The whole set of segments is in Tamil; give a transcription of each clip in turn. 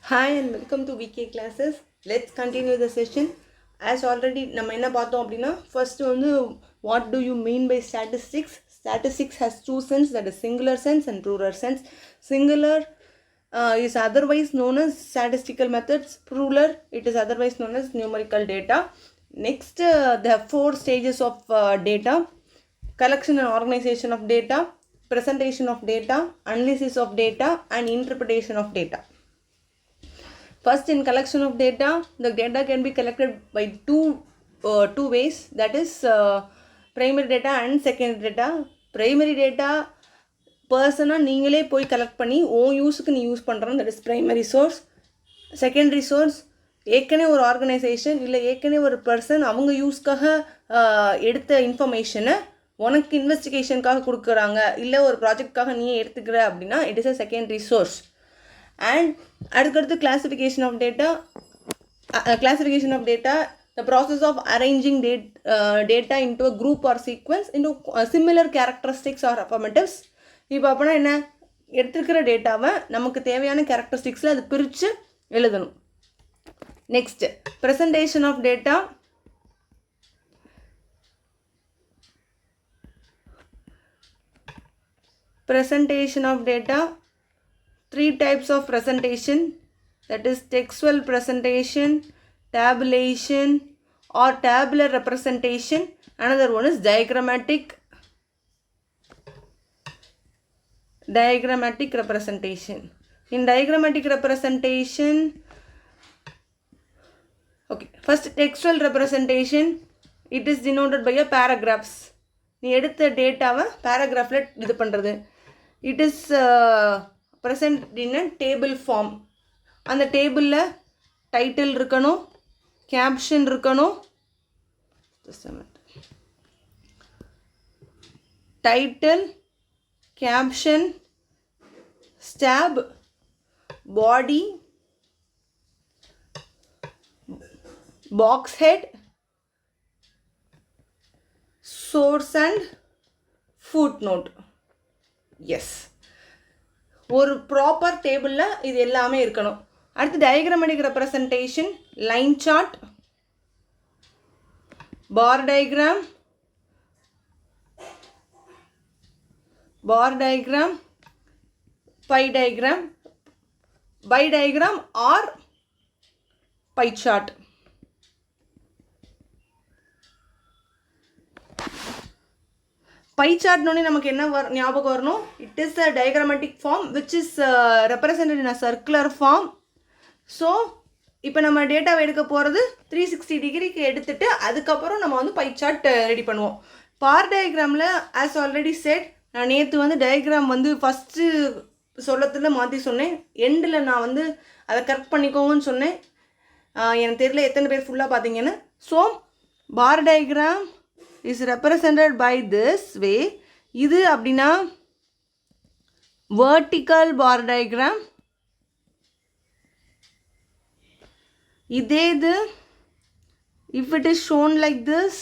Hi and welcome to VK classes. Let's continue the session. As already நம்ம என்ன பார்த்தோம் அப்படின்னா first வந்து what do you mean by statistics? Statistics has two sense, that is singular sense and plural sense. Singular is otherwise known as statistical methods. Plural, it is otherwise known as numerical data. Next, there are four stages of data: collection and organization of data, presentation of data, analysis of data, and interpretation of data. First, in collection of data, the data can be collected by two ways, that is primary data and secondary data. Primary data பர்சனாக நீங்களே போய் கலெக்ட் பண்ணி ஓன் யூஸுக்கு நீ யூஸ் பண்ணுறோம், that is primary source. Secondary source ஏற்கனவே ஒரு ஆர்கனைசேஷன் இல்லை ஏற்கனவே ஒரு பர்சன் அவங்க யூஸ்க்காக எடுத்த இன்ஃபர்மேஷனை உனக்கு இன்வெஸ்டிகேஷனுக்காக கொடுக்குறாங்க, இல்லை ஒரு ப்ராஜெக்ட்காக நீ எடுத்துக்கிற அப்படின்னா it is a secondary source. And அடுத்தடுத்து classification of data, the process of arranging data into a group or sequence into similar characteristics or affirmatives. இப்போ அப்படின்னா என்ன, எடுத்துக்கிற டேட்டாவை நமக்கு தேவையான கேரக்டரிஸ்டிக்ஸில் அது பிரித்து எழுதணும். Next, presentation of data. Presentation of data, three types of presentation, that is textual presentation, tabulation or tabular representation. Another one is diagrammatic representation. In diagrammatic representation, okay, first textual representation, it is denoted by a paragraphs. நீ எடுத்த டேட்டாவை பேராகிராஃபில் இது பண்ணுறது. It is present in a table form. அந்த டேபிளில் டைட்டில் இருக்கணும், கேப்ஷன் இருக்கணும், title, caption, stop, body, box head, source and footnote. Yes, ஒரு ப்ராப்பர் டேபிளில் இது எல்லாமே இருக்கணும். அடுத்து diagrammatic representation, line chart, bar diagram, pie diagram or pie chart. Pie சார்ட்னோடனே நமக்கு என்ன ஞாபகம் வரணும்? It is a diagrammatic form which is represented in a circular form. So இப்போ நம்ம டேட்டாவை எடுக்க போகிறது 360 டிகிரிக்கு எடுத்துகிட்டு அதுக்கப்புறம் நம்ம வந்து பை சார்ட் ரெடி பண்ணுவோம். பார் டயக்ராமில் ஆஸ் ஆல்ரெடி செட், நான் நேற்று வந்து டயக்ராம் வந்து ஃபஸ்ட்டு சொல்லத்தில் மாற்றி சொன்னேன், எண்டில் நான் வந்து அதை கரெக்ட் பண்ணிக்கோங்கன்னு சொன்னேன். எனக்கு தெரியல எத்தனை பேர் ஃபுல்லாக பார்த்தீங்கன்னு. So bar diagram is represented by this way. இது அப்படின்னா vertical bar diagram. இதே இது if it is shown like this,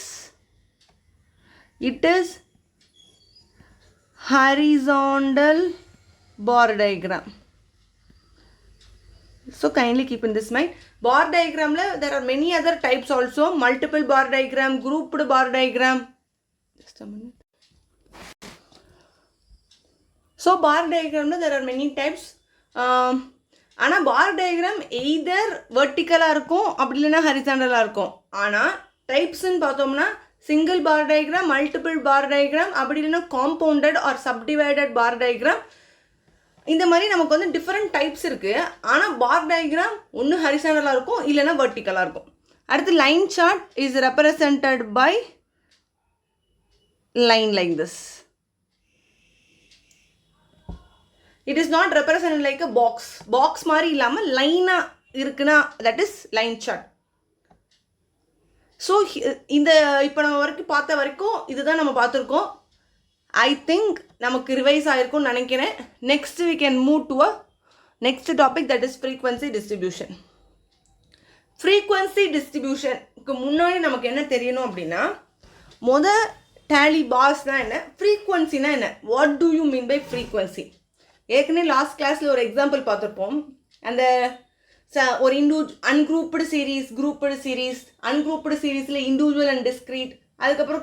it is horizontal bar diagram. So kindly keep in this mind. Bar diagram la there are many other types also. Multiple bar diagram, grouped bar diagram. Just a minute. So bar diagram la there are many types. ஆனால் பார் டயக்ராம் எய்தர் வெர்டிக்கலாக இருக்கும் அப்படி இல்லைன்னா ஹரிசாண்டலாக இருக்கும். ஆனால் டைப்ஸ்ன்னு பார்த்தோம்னா சிங்கிள் பார் டயக்ராம், மல்டிபிள் பார் டயக்ராம், அப்படி இல்லைன்னா காம்பவுண்டட் ஆர் சப்டிவைடட் பார் டயக்ராம். இந்த மாதிரி நமக்கு வந்து டிஃப்ரெண்ட் டைப்ஸ் இருக்குது. ஆனால் பார் டயக்ராம் ஒன்று ஹரிசாண்டலாக இருக்கும் இல்லைன்னா வெர்டிக்கலாக இருக்கும். அடுத்து line chart is represented by line like this. It is not represented like a box மாதிரி இல்லாமல் லைனாக இருக்குன்னா that is line chart. So இந்த இப்போ நம்ம வரைக்கும் பார்த்த வரைக்கும் இதுதான் நம்ம பார்த்துருக்கோம். ஐ திங்க் நமக்கு ரிவைஸ் ஆகிருக்கும்னு நினைக்கிறேன். Next we can move to a next topic, that is frequency distribution. frequency distributionக்கு முன்னாடி நமக்கு என்ன தெரியணும் அப்படின்னா, டேலி பாஸ்னா என்ன, ஃப்ரீக்வன்சினா என்ன, what do you mean by frequency. ஏற்கனவே லாஸ்ட் கிளாஸில் ஒரு எக்ஸாம்பிள் பார்த்துருப்போம். அந்த ஒரு ungrouped series, grouped series, ungrouped சீரீஸில் இண்டிவிஜுவல் அண்ட் டிஸ்க்ரீட், அதுக்கப்புறம்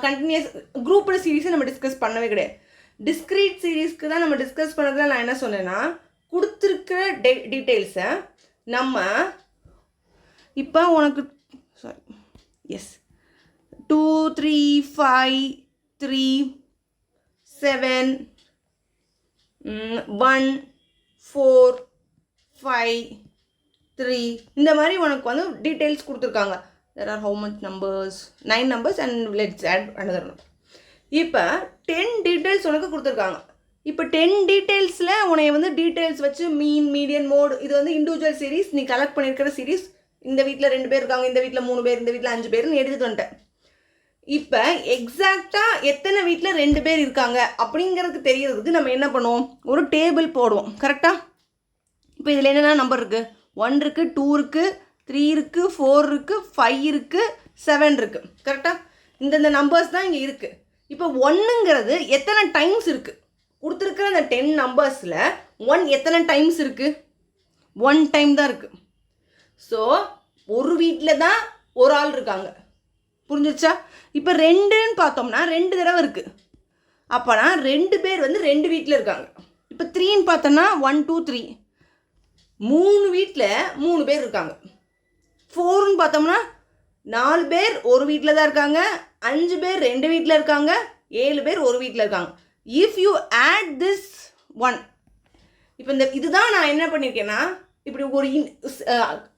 கண்டினியூஸ் குரூப்டு சீரீஸை நம்ம டிஸ்கஸ் பண்ணவே கிடையாது. டிஸ்க்ரீட் சீரீஸ்க்கு தான் நம்ம டிஸ்கஸ் பண்ணுறதுல நான் என்ன சொன்னேன்னா, கொடுத்துருக்கிற டீட்டெயில்ஸை நம்ம இப்போ உனக்கு சாரி எஸ் 2 3 5 3 7 1 4 5 3 இந்த மாதிரி உனக்கு வந்து டீட்டெயில்ஸ் கொடுத்துருக்காங்க. there are how much numbers 9 numbers and let's add another number. இப்போ 10 டீட்டெயில்ஸ் உனக்கு கொடுத்துருக்காங்க. இப்போ 10 டீட்டெயில்ஸில் உனைய வந்து டீட்டெயில்ஸ் வச்சு மீன், மீடியன், மோட், இது வந்து இண்டிவிஜுவல் சீரீஸ், நீ கலெக்ட் பண்ணியிருக்கிற சீரீஸ். இந்த வீட்டில் 2 பேர் இருக்காங்க, இந்த வீட்டில் 3 பேர், இந்த வீட்டில் 5 பேர்னு எடுத்துகிட்டு வந்துட்டேன். இப்போ எக்ஸாக்டாக எத்தனை வீட்டில் 2 பேர் இருக்காங்க அப்படிங்கிறதுக்கு தெரியறதுக்கு நம்ம என்ன பண்ணுவோம், ஒரு டேபிள் போடுவோம். கரெக்டாக? இப்போ இதில் என்னென்ன நம்பர் இருக்குது? 1 இருக்குது, 2 இருக்குது, 3 இருக்குது, 4 இருக்குது, 5 இருக்குது, 7 இருக்குது. கரெக்டாக? இந்தந்த நம்பர்ஸ் தான் இங்கே இருக்குது. இப்போ 1ங்கிறது எத்தனை டைம்ஸ் இருக்குது? கொடுத்துருக்கிற அந்த 10 நம்பர்ஸில் 1 எத்தனை டைம்ஸ் இருக்குது? 1 டைம் தான் இருக்குது. ஸோ ஒரு வீட்டில் தான் ஒரு ஆள் இருக்காங்க. புரிஞ்சிச்சா? இப்போ 2ன்னு பார்த்தோம்னா 2 தடவை இருக்குது. அப்போனா 2 பேர் வந்து 2 வீட்டில் இருக்காங்க. இப்போ 3ன்னு பார்த்தோம்னா 1 2 3 3 வீட்டில் 3 பேர் இருக்காங்க. 4ன்னு பார்த்தோம்னா 4 பேர் ஒரு வீட்டில் தான் இருக்காங்க, 5 பேர் 2 வீட்டில் இருக்காங்க, 7 பேர் ஒரு வீட்டில் இருக்காங்க. இஃப் யூ ஆட் திஸ் 1, இப்போ இந்த இதுதான் நான் என்ன பண்ணியிருக்கேன்னா, இப்படி ஒரு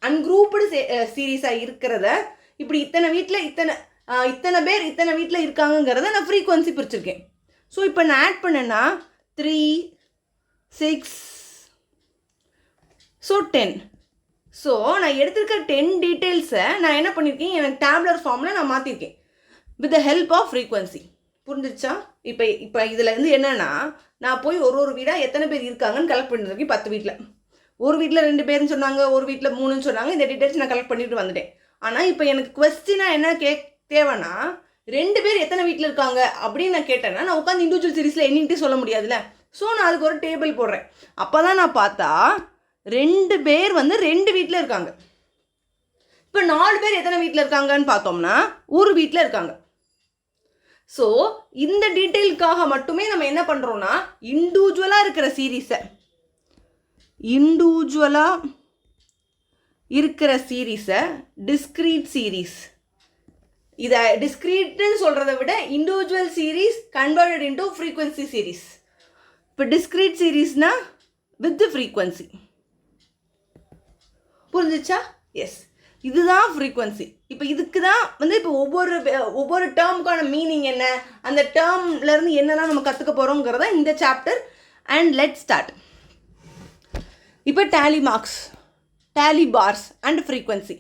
அன்குரூப்டு சீரீஸாக இருக்கிறத இப்படி இத்தனை வீட்டில் இத்தனை பேர் இத்தனை வீட்டில் இருக்காங்கங்கிறத நான் ஃப்ரீக்வன்சி பிரிச்சிருக்கேன். ஸோ இப்போ நான் ஆட் பண்ணேன்னா 3 6 ஸோ 10. ஸோ நான் எடுத்திருக்க 10 டீட்டெயில்ஸை நான் என்ன பண்ணியிருக்கேன், எனக்கு டேப்லர் ஃபார்மில் நான் மாற்றிருக்கேன் with the help of frequency. புரிஞ்சிருச்சா? இப்போ இதில் இருந்து என்னென்னா, நான் போய் ஒரு வீடாக எத்தனை பேர் இருக்காங்கன்னு கலெக்ட் பண்ணிருக்கேன். 10 வீட்டில், ஒரு வீட்டில் 2 பேர்னு சொன்னாங்க, ஒரு வீட்டில் 3ன்னு சொன்னாங்க. இந்த டீட்டெயில்ஸ் நான் கலெக்ட் பண்ணிட்டு வந்துட்டேன். ஆனால் இப்போ எனக்கு கொஸ்டினாக என்ன தேவைன்னா, 2 பேர் எத்தனை வீட்டில் இருக்காங்க அப்படின்னு நான் கேட்டேன்னா, நான் உட்காந்து இண்டிவிஜுவல் சீரீஸில் எண்ணிக்கிட்டே சொல்ல முடியாதுல்ல. ஸோ நான் அதுக்கு ஒரு டேபிள் போடுறேன். அப்போ தான் நான் பார்த்தா 2 பேர் வந்து 2 வீட்டில் இருக்காங்க. இப்போ 4 பேர் எத்தனை வீட்டில் இருக்காங்கன்னு பார்த்தோம்னா ஒரு வீட்டில் இருக்காங்க. ஸோ இந்த டீட்டெயிலுக்காக மட்டுமே நம்ம என்ன பண்ணுறோன்னா, இண்டிவிஜுவலாக இருக்கிற சீரீஸை டிஸ்க்ரீட் சீரீஸ், இதை டிஸ்க்ரீட்னு சொல்கிறத விட individual series converted into frequency series. இப்போ டிஸ்க்ரீட் சீரீஸ்னால் வித் ஃப்ரீக்வன்சி. புரிஞ்சிச்சா? எஸ், இதுதான் ஃப்ரீக்வன்சி. இப்போ இதுக்கு தான் வந்து இப்போ ஒவ்வொரு டேர்முக்கான மீனிங் என்ன, அந்த டேர்ம்லேருந்து என்னெல்லாம் நம்ம கற்றுக்க போகிறோங்கிறத இந்த சாப்டர். And let start. இப்போ டேலி பார்ஸ் அண்ட் ஃப்ரீக்வன்சி.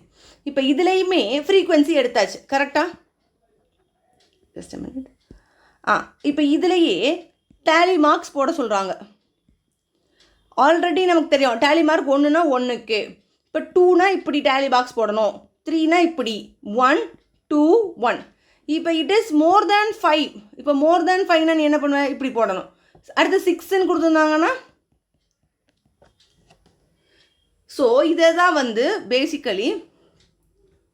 இப்போ இதுலேயுமே ஃப்ரீக்வன்சி எடுத்தாச்சு. கரெக்டாக? Just a minute. இப்போ இதுலேயே டேலி மார்க்ஸ் போட சொல்கிறாங்க. ஆல்ரெடி நமக்கு தெரியும், டேலி மார்க் 1னா 1க்கு, இப்போ 2னா இப்படி டேலி பாக்ஸ் போடணும், 3னா இப்படி, 1 2 1. இப்போ இட் இஸ் மோர் தேன் 5. இப்போ மோர் தேன் 5னா நீ என்ன பண்ணுவேன், இப்படி போடணும். அடுத்து 6ன்னு கொடுத்துருந்தாங்கன்னா, ஸோ இதை தான் வந்து பேசிக்கலி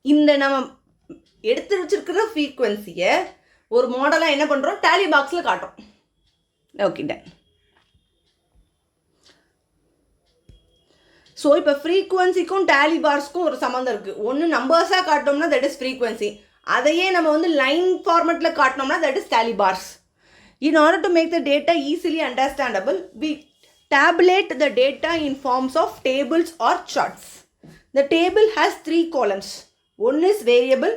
இந்த நம்ம எடுத்து வச்சுருக்கிற ஃப்ரீக்வன்சியை ஒரு மாடலாக என்ன பண்ணுறோம், டேலி பாக்ஸில் காட்டுறோம். Okay, ton. ஸோ இப்போ ஃப்ரீக்வன்சிக்கும் டேலி பார்ஸ்க்கும் ஒரு சம்மந்தம் இருக்குது. ஒன்று நம்பர்ஸாக காட்டினோம்னா தட் இஸ் ஃப்ரீக்வன்சி, அதையே நம்ம வந்து லைன் ஃபார்மெட்டில் காட்டினோம்னா that is tally bars. In order to make the data easily understandable, we tabulate the data in forms of tables or charts. The table has 3 columns. One is variable,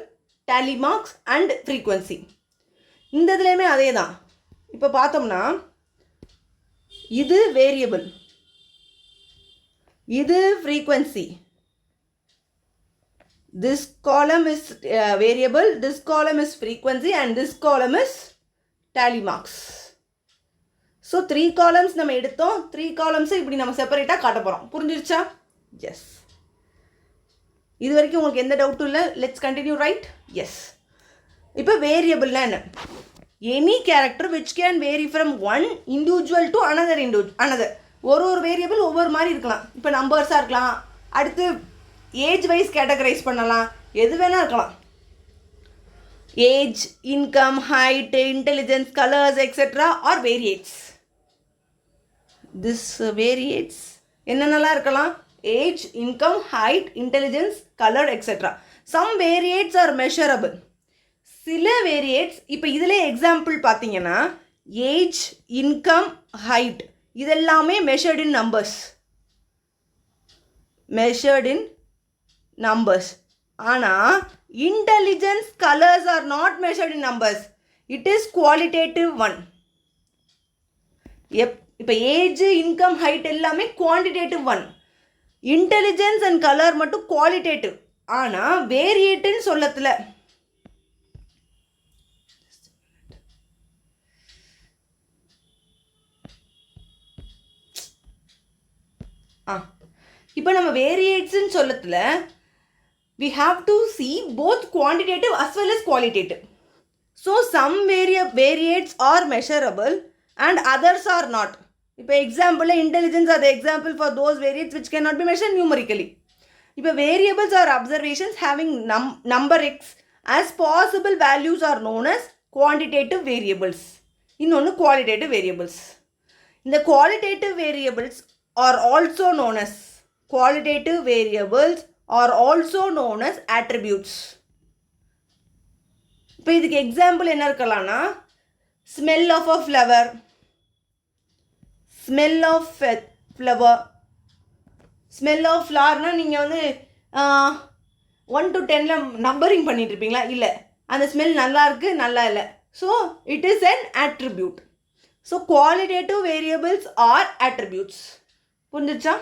tally marks and frequency. இந்த இதுலேயுமே அதே தான். இப்போ பார்த்தோம்னா இது வேரியபிள், இது frequency. This column is variable, this column is frequency and this column is tally marks. So 3 columns நம்ம எடுத்தோம். 3 காலம்ஸை இப்படி நம்ம செப்பரேட்டாக காட்ட போகிறோம். புரிஞ்சிருச்சா? எஸ். இது வரைக்கும் உங்களுக்கு எந்த டவுட்டும் இல்லை. Let's continue, right? எஸ். இப்போ வேரியபிள்னா என்ன? Any character which can vary from one individual to another. ஒரு வேரியபிள் ஒவ்வொரு மாதிரி இருக்கலாம். இப்போ நம்பர்ஸாக இருக்கலாம், அடுத்து ஏஜ் வைஸ் கேட்டகரைஸ் பண்ணலாம், எது வேணால் இருக்கலாம். Age, income, height, intelligence, colours etcetera are variates. This variates என்னென்னலாம் இருக்கலாம்? Age, income, height, intelligence, colour etcetera. Some variates are measurable. சில வேரியேட்ஸ், இப்போ இதில் எக்ஸாம்பிள் பார்த்தீங்கன்னா ஏஜ், இன்கம், ஹைட் இதெல்லாமே மெஷர்ட் இன் நம்பர்ஸ். ஆனால் intelligence, colours are not measured in numbers. It is qualitative one. இப்போ ஏஜ், இன்கம், ஹைட் எல்லாமே quantitative one. Intelligence and colour மட்டும் குவாலிட்டேட்டிவ். ஆனால் வேரியேட்டுன்னு சொல்லத்தில் இப்போ நம்ம வேரியேட்ஸ்ன்னு சொல்லத்தில் we have to see both quantitative as well as qualitative. So some variates are measurable and others are not. இப்போ example intelligence are the example for those variates which cannot be measured numerically. இப்போ variables are observations having number x as possible values are known as quantitative variables. இன்னொன்று qualitative variables. இந்த qualitative variables are also known as attributes. இப்போ இதுக்கு எக்ஸாம்பிள் என்ன இருக்கலாம்னா smell of a flower, smell of flowerனா நீங்கள் வந்து 1 to 10 நம்பரிங் பண்ணிட்டு இருப்பீங்களா? இல்லை, அந்த ஸ்மெல் நல்லா இருக்குது, நல்லா இல்லை. So it is an attribute. So qualitative variables are attributes. புரிஞ்சிச்சா?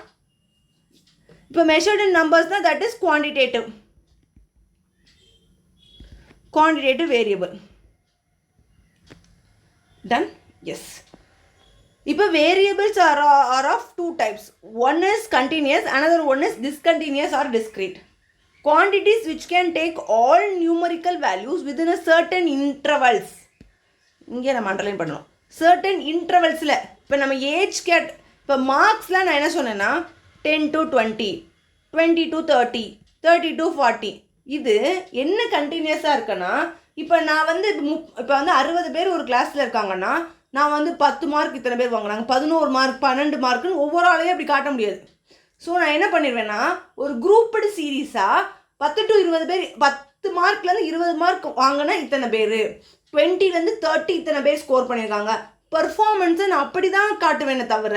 இப்போ மெஷர்ட் இன் நம்பர்ஸ்னால் that is quantitative variable. Done? Yes. இப்போ variables are of two types. One is continuous, another one is discontinuous or discrete. Quantities which can take all numerical values within a certain intervals. இங்கே நம்ம அண்டர்லைன் பண்ணணும். certain intervalsல. இப்போ நம்ம ஏஜ் இப்போ மார்க்ஸில் நான் என்ன சொன்னேன்னா 10 to 20, 20 to 30, 30 to 40. இது என்ன கண்டினியூஸாக இருக்குன்னா, இப்போ நான் வந்து இப்போ வந்து 60 பேர் ஒரு கிளாஸில் இருக்காங்கன்னா நான் வந்து 10 மார்க் இத்தனை பேர் வாங்கினாங்க, 11 மார்க், 12 மார்க்குன்னு ஒவ்வொரு ஆளையும் அப்படி காட்ட முடியாது. ஸோ நான் என்ன பண்ணிடுவேன்னா ஒரு குரூப்டு சீரீஸாக 10 to 20 பேர் 10 மார்க்லேருந்து 20 மார்க் வாங்கினா இத்தனை பேர், 20லேருந்து 30 இத்தனை பேர் ஸ்கோர் பண்ணியிருக்காங்க. பர்ஃபார்மன்ஸை நான் அப்படி தான் காட்டுவேனே தவிர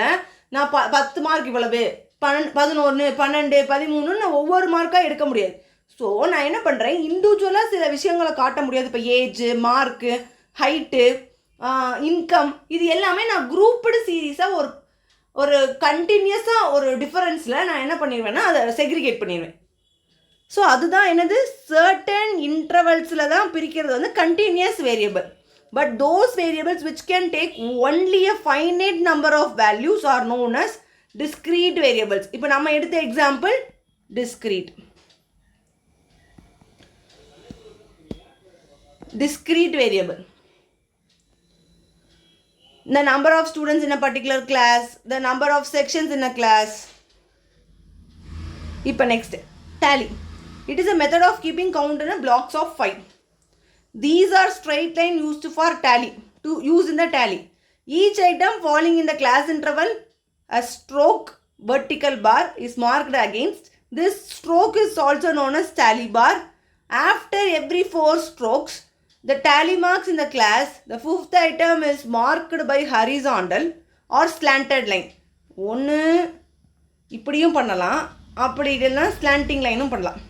நான் 10 மார்க் இவ்வளவு, 11, 12, 13 நான் ஒவ்வொரு மார்க்காக எடுக்க முடியாது. ஸோ நான் என்ன பண்ணுறேன், இண்டிவிஜுவலாக சில விஷயங்களை காட்ட முடியாது. இப்போ ஏஜ், மார்க்கு, ஹைட்டு, இன்கம் இது எல்லாமே நான் குரூப்டு சீரீஸாக ஒரு கண்டினியூஸாக ஒரு டிஃபரன்ஸில் நான் என்ன பண்ணிடுவேன்னா அதை செக்ரிகேட் பண்ணிடுவேன். ஸோ அதுதான் என்னது, சர்டன் இன்டர்வல்ஸில் தான் பிரிக்கிறது வந்து continuous variable. But those variables which can take only a finite number of values are known as discrete variables. இப்போ நம்ம எடுத்த example discrete variable. The number of students in a particular class, the number of sections in a class. இப்போ next tally. It is a method of keeping count in a blocks of 5. These are straight line used for tally, to use in the tally. Each item falling in the class interval, a stroke vertical bar is marked against. This stroke is also known as tally bar. After every 4 strokes, the tally marks in the class, the 5th item is marked by horizontal or slanted line. ஒன்று இப்படியும் பண்ணலாம், அப்படி இல்லைன்னா ஸ்லாண்டிங் லைனும் பண்ணலாம்.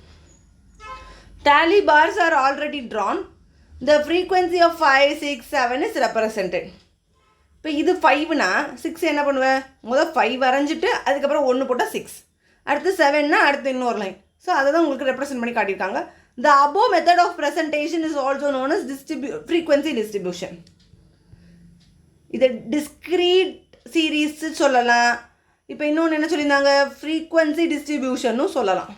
Tally bars are already drawn. The frequency of 5, 6, 7 is represented. இப்போ இது 5னா 6 என்ன பண்ணுவேன், முதல் 5 வரைஞ்சிட்டு அதுக்கப்புறம் 1 போட்டால் 6, அடுத்து 7னா அடுத்து இன்னொரு லைன். ஸோ அதை தான் உங்களுக்கு ரெப்ரசென்ட் பண்ணி காட்டியிருக்காங்க. The above method of presentation is also known as frequency distribution. இது discrete series சொல்லலாம். இப்போ இன்னொன்று என்ன சொல்லியிருந்தாங்க, frequency distribution சொல்லலாம்.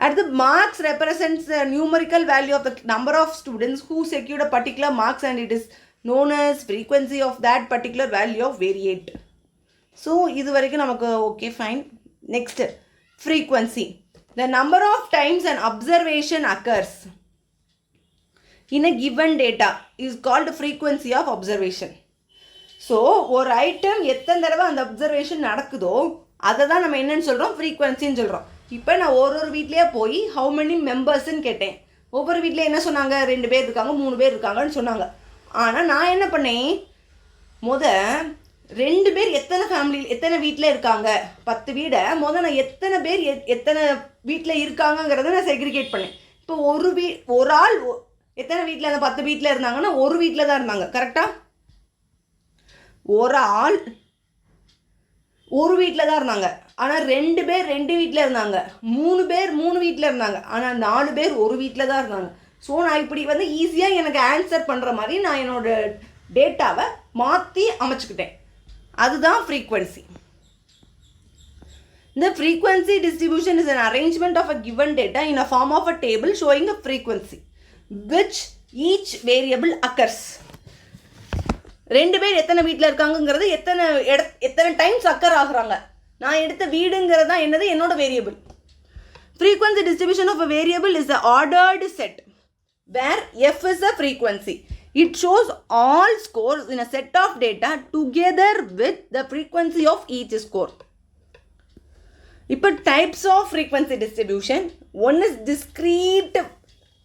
At the marks represents the numerical value of the number of students who secured a particular marks and it is known as frequency of that particular value of variate. So இது வரைக்கும் நமக்கு okay fine. Next, frequency. The number of times an observation occurs in a given data is called frequency of observation. So ஒரு ஐட்டம் எத்தனை தடவை அந்த அப்சர்வேஷன் நடக்குதோ அதை தான் நம்ம என்னன்னு சொல்கிறோம், ஃப்ரீக்வன்சின்னு சொல்கிறோம். இப்போ நான் ஒரு வீட்லேயே போய் ஹவு மெனி மெம்பர்ஸ்ன்னு கேட்டேன். ஒவ்வொரு வீட்டில் என்ன சொன்னாங்க, 2 பேர் இருக்காங்க, 3 பேர் இருக்காங்கன்னு சொன்னாங்க. ஆனால் நான் என்ன பண்ணேன், 2 பேர் எத்தனை ஃபேமிலி எத்தனை வீட்டில் இருக்காங்க, 10 வீடை நான் எத்தனை பேர் எத்தனை வீட்டில் இருக்காங்கங்கிறத நான் செக்ரிகேட் பண்ணேன். இப்போ ஒரு ஆள் எத்தனை வீட்டில், அந்த 10 வீட்டில் இருந்தாங்கன்னா ஒரு வீட்டில் தான் இருந்தாங்க. கரெக்டாக ஒரு ஆள் ஒரு வீட்டில் தான் இருந்தாங்க. ஆனால் 2 பேர் 2 வீட்டில் இருந்தாங்க, 3 பேர் 3 வீட்டில் இருந்தாங்க, ஆனால் 4 பேர் ஒரு வீட்டில் தான் இருந்தாங்க. ஸோ நான் இப்படி ஈஸியாக எனக்கு ஆன்சர் பண்ணுற மாதிரி நான் என்னோடய டேட்டாவை மாற்றி அமைச்சுக்கிட்டேன். அதுதான் frequency. The frequency distribution is an arrangement of a given data in a form of a table showing a frequency which each variable occurs. 2 பேர் எத்தனை வீட்டில் இருக்காங்கங்கிறது எத்தனை டைம்ஸ் அக்கர் ஆகுறாங்க. நான் எடுத்த வீடுங்கிறது தான் என்னது, என்னோட variable. Frequency distribution of a variable is an ordered set where f is a frequency. It shows all scores in a set of data together with the frequency of each score. இப்போ types of frequency distribution, one is discrete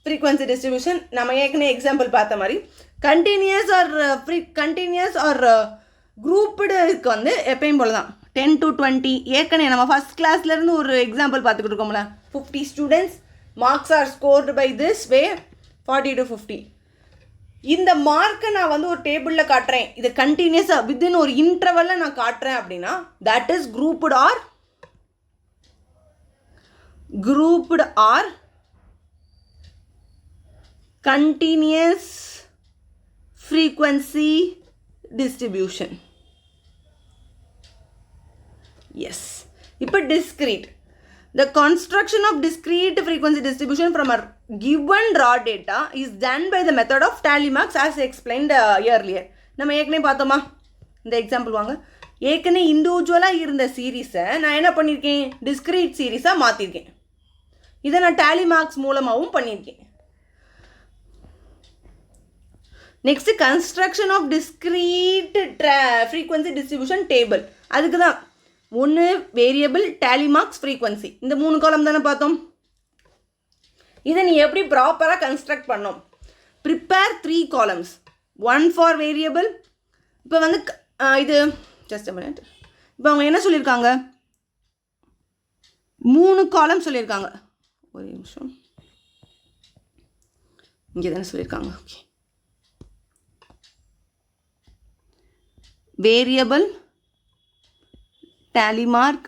frequency distribution. நம்ம ஏற்கனவே எக்ஸாம்பிள் பார்த்த மாதிரி கண்டினியூஸ் ஆர் குரூப்டு எப்பயும் போல தான் 10 to 20. ஏற்கனவே நம்ம ஃபஸ்ட் கிளாஸ்லேருந்து ஒரு எக்ஸாம்பிள் பார்த்துக்கிட்டு இருக்கோம்ல, 50 students, marks are scored by this way 40 to 50. இந்த மார்க்கை நான் ஒரு டேபிளில் காட்டுறேன், இது கண்டினியூஸாக வித்தின் ஒரு இன்டர்வலில் நான் காட்டுறேன் அப்படின்னா that is grouped or continuous frequency distribution. Yes. இப்போ discrete. The construction of discrete frequency distribution from a given raw data is done by the method of tally marks as explained earlier. நம்ம ஏற்கனவே பார்த்தோமா, இந்த எக்ஸாம்பிள் வாங்க. ஏற்கனவே இண்டிவிஜுவலாக இருந்த சீரீஸை நான் என்ன பண்ணியிருக்கேன், டிஸ்கிரீட் சீரீஸாக மாற்றிருக்கேன். இதை நான் டேலி மார்க்ஸ் மூலமாகவும் பண்ணியிருக்கேன். Next construction of discrete frequency distribution table. அதுக்கு தான் ஒன்று வேரியபிள், டேலி மார்க்ஸ், ஃப்ரீக்வன்சி, இந்த 3 காலம் தானே பார்த்தோம். இதை நீ எப்படி ப்ராப்பராக கன்ஸ்ட்ரக்ட் பண்ணோம், ப்ரிப்பேர் 3 columns, 1 ஃபார் வேரியபிள். இப்போ இது ஜஸ்ட் அ மினிட். இப்போ அவங்க என்ன சொல்லியிருக்காங்க, 3 காலம் சொல்லியிருக்காங்க. ஒரு நிமிஷம், இங்கே தானே சொல்லியிருக்காங்க. Okay, variable, tally mark,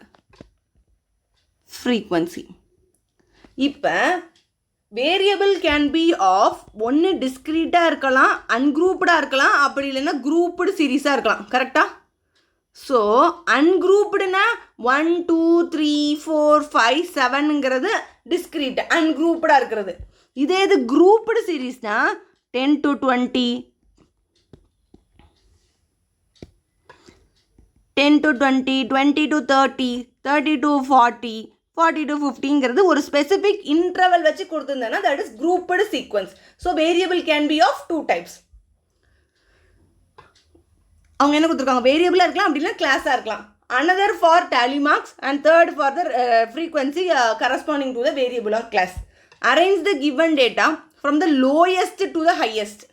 frequency. இப்போ வேரியபிள் கேன் பி ஆஃப் ஒன்று டிஸ்க்ரீட்டாக இருக்கலாம், அன்குரூப்டாக இருக்கலாம், அப்படி இல்லைன்னா குரூப்டு சீரீஸாக இருக்கலாம். கரெக்டாக? ஸோ அன்குரூப்டுனா 1 2 3 4 5 7ங்கிறது டிஸ்க்ரீட் அன்குரூப்டாக இருக்கிறது. இதே இது grouped சீரீஸ்னால் 10 to 20, 10 to 20, 20 to 30, 30 to 40, 40 to 50ங்கிறது ஒரு ஸ்பெசிஃபிக் இன்டர்வல் வச்சு கொடுத்துருந்தேன்னா that is grouped sequence. So variable can be of 2 types. அவங்க என்ன கொடுத்துருக்காங்க, வேரியபிளாக இருக்கலாம், அப்படின்னா கிளாஸாக இருக்கலாம். another for tally marks and third for the frequency corresponding to the variable or class. Arrange the given data from the lowest to the highest.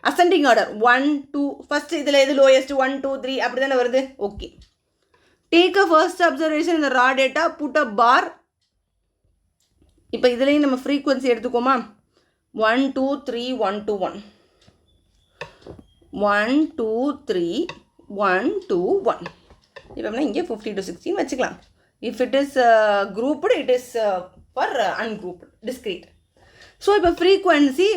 Ascending order 1 2, first இதில் எது lowest 1 2 3 அப்படி தானே வருது. Okay, take a first observation in the raw data, put a bar. இப்போ இதுலேயும் நம்ம ஃப்ரீக்வன்சி எடுத்துக்கோமா, 1 2 3 1 2 1 1 2 3 1 2 1. இப்போ இங்கே 50 to 16 வச்சுக்கலாம். If it is grouped, it is for ungrouped discrete. So இப்போ ஃப்ரீக்வன்சி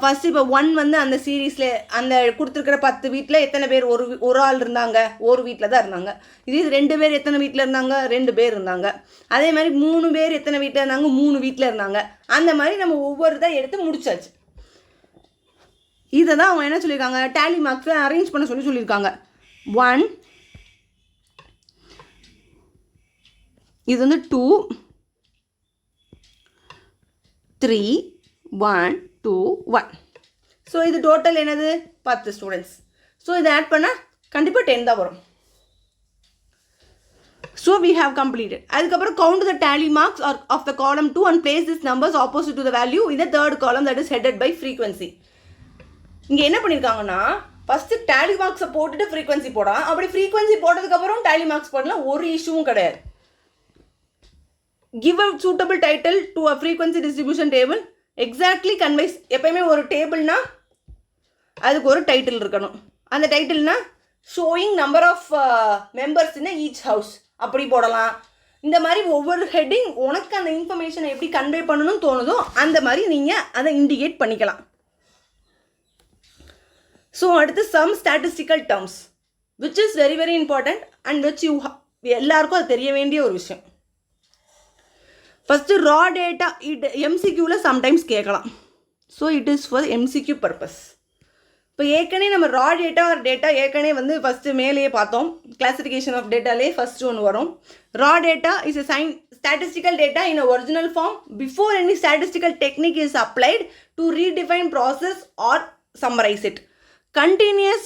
ஃபஸ்ட்டு இப்போ 1 அந்த சீரீஸில் அந்த கொடுத்துருக்கிற 10 வீட்டில் எத்தனை பேர் ஒரு ஆள் இருந்தாங்க, ஒரு வீட்டில் தான் இருந்தாங்க. இது 2 பேர் எத்தனை வீட்டில் இருந்தாங்க, 2 பேர் இருந்தாங்க. அதே மாதிரி 3 பேர் எத்தனை வீட்டில் இருந்தாங்க, 3 வீட்டில் இருந்தாங்க. அந்த மாதிரி நம்ம ஒவ்வொரு தான் எடுத்து முடிச்சாச்சு. இதை தான் அவங்க என்ன சொல்லியிருக்காங்க, டேலி மார்க்ஸை அரேஞ்ச் பண்ண சொல்லியிருக்காங்க. 1, இது வந்து 2, 3, 1, 2, 1. ஸோ இது டோட்டல் என்னது 10 ஸ்டூடெண்ட்ஸ். ஸோ இதை ஆட் பண்ணால் கண்டிப்பாக 10 தான் வரும். So we have completed. அதுக்கப்புறம் count the tally marks of the column 2 and place these numbers opposite to the value in the third column that is headed by frequency. இங்கே என்ன பண்ணியிருக்காங்கன்னா, ஃபஸ்ட்டு டேலி மார்க்ஸை போட்டுட்டு ஃப்ரீக்வன்சி போடலாம். அப்படி ஃப்ரீக்வன்சி போட்டதுக்கப்புறம் டேலி மார்க்ஸ் போடலாம், ஒரு இஷ்யூவும் கிடையாது. Give a suitable title to a frequency distribution table. Exactly conveys. எப்பயுமே ஒரு டேபிள்னா அதுக்கு ஒரு டைட்டில் இருக்கணும். அந்த டைட்டில்னா showing number of members in each house அப்படி போடலாம். இந்த மாதிரி ஒவ்வொரு ஹெட்டிங் உனக்கு அந்த இன்ஃபர்மேஷனை எப்படி கன்வே பண்ணணும்னு தோணுதோ அந்த மாதிரி நீங்கள் அதை இண்டிகேட் பண்ணிக்கலாம். ஸோ அடுத்து some statistical terms which is very very important and which எல்லாருக்கும் அது தெரிய வேண்டிய ஒரு விஷயம். ஃபஸ்ட்டு ரா டேட்டா எம்சிக்யூவில் சம்டைம்ஸ் கேட்கலாம். So it is for MCQ purpose. இப்போ ஏற்கனவே நம்ம ரா டேட்டா ஒரு டேட்டா ஏற்கனவே வந்து ஃபஸ்ட்டு மேலேயே பார்த்தோம். கிளாசிஃபிகேஷன் ஆஃப் டேட்டாலே ஃபஸ்ட்டு ஒன்று வரும். Raw data is a statistical data in a original form before any statistical technique is applied to redefine process or summarize it. Continuous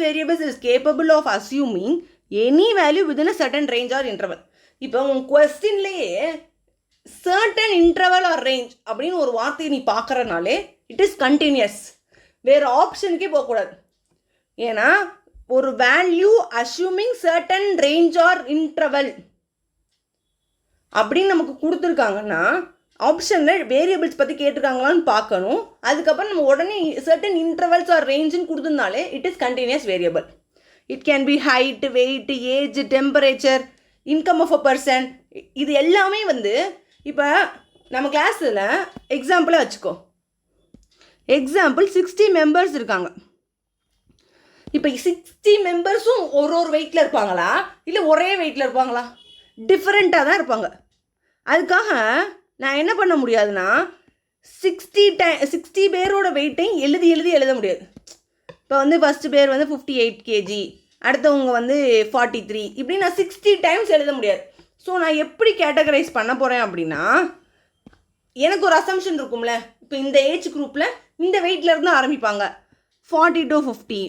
variables is capable of assuming any value within a certain range or interval. இப்போ உன் கொஸ்டின்லேயே சர்டன் இன்டர்வல் ஆர் ரேஞ்ச் அப்படின்னு ஒரு வார்த்தையை நீ பார்க்குறனாலே இட் இஸ் கண்டினியூஸ். வேறு ஆப்ஷனுக்கே போகக்கூடாது. ஏன்னா ஒரு value assuming certain range or interval அப்படின்னு நமக்கு கொடுத்துருக்காங்கன்னா ஆப்ஷனில் வேரியபிள்ஸ் பற்றி கேட்டிருக்காங்களான்னு பார்க்கணும். அதுக்கப்புறம் நம்ம உடனே சர்டன் இன்டர்வல்ஸ் ஆர் ரேஞ்சுன்னு கொடுத்துருந்தாலே it is continuous variable. It can be height, weight, age, temperature, income of a person. இது எல்லாமே வந்து இப்போ நம்ம கிளாஸில் எக்ஸாம்பிளாக வச்சுக்கோ. எக்ஸாம்பிள் 60 மெம்பர்ஸ் இருக்காங்க. இப்போ 60 மெம்பர்ஸும் ஒரு வெயிட்டில் இருப்பாங்களா இல்லை ஒரே வெயிட்டில் இருப்பாங்களா? டிஃப்ரெண்ட்டாக தான் இருப்பாங்க. அதுக்காக நான் என்ன பண்ண முடியாதுன்னா 60 பேரோட வெயிட்டையும் எழுத முடியாது. இப்போ வந்து ஃபஸ்ட்டு பேர் வந்து 58 kg, அடுத்தவங்க வந்து 43, இப்படி நான் 60 டைம்ஸ் எழுத முடியாது. ஸோ நான் எப்படி கேட்டகரைஸ் பண்ண போகிறேன் அப்படின்னா, எனக்கு ஒரு அசம்ஷன் இருக்கும்ல. இப்போ இந்த ஏஜ் குரூப்பில் இந்த வெயிட்டில் இருந்து ஆரம்பிப்பாங்க, 40 to 50.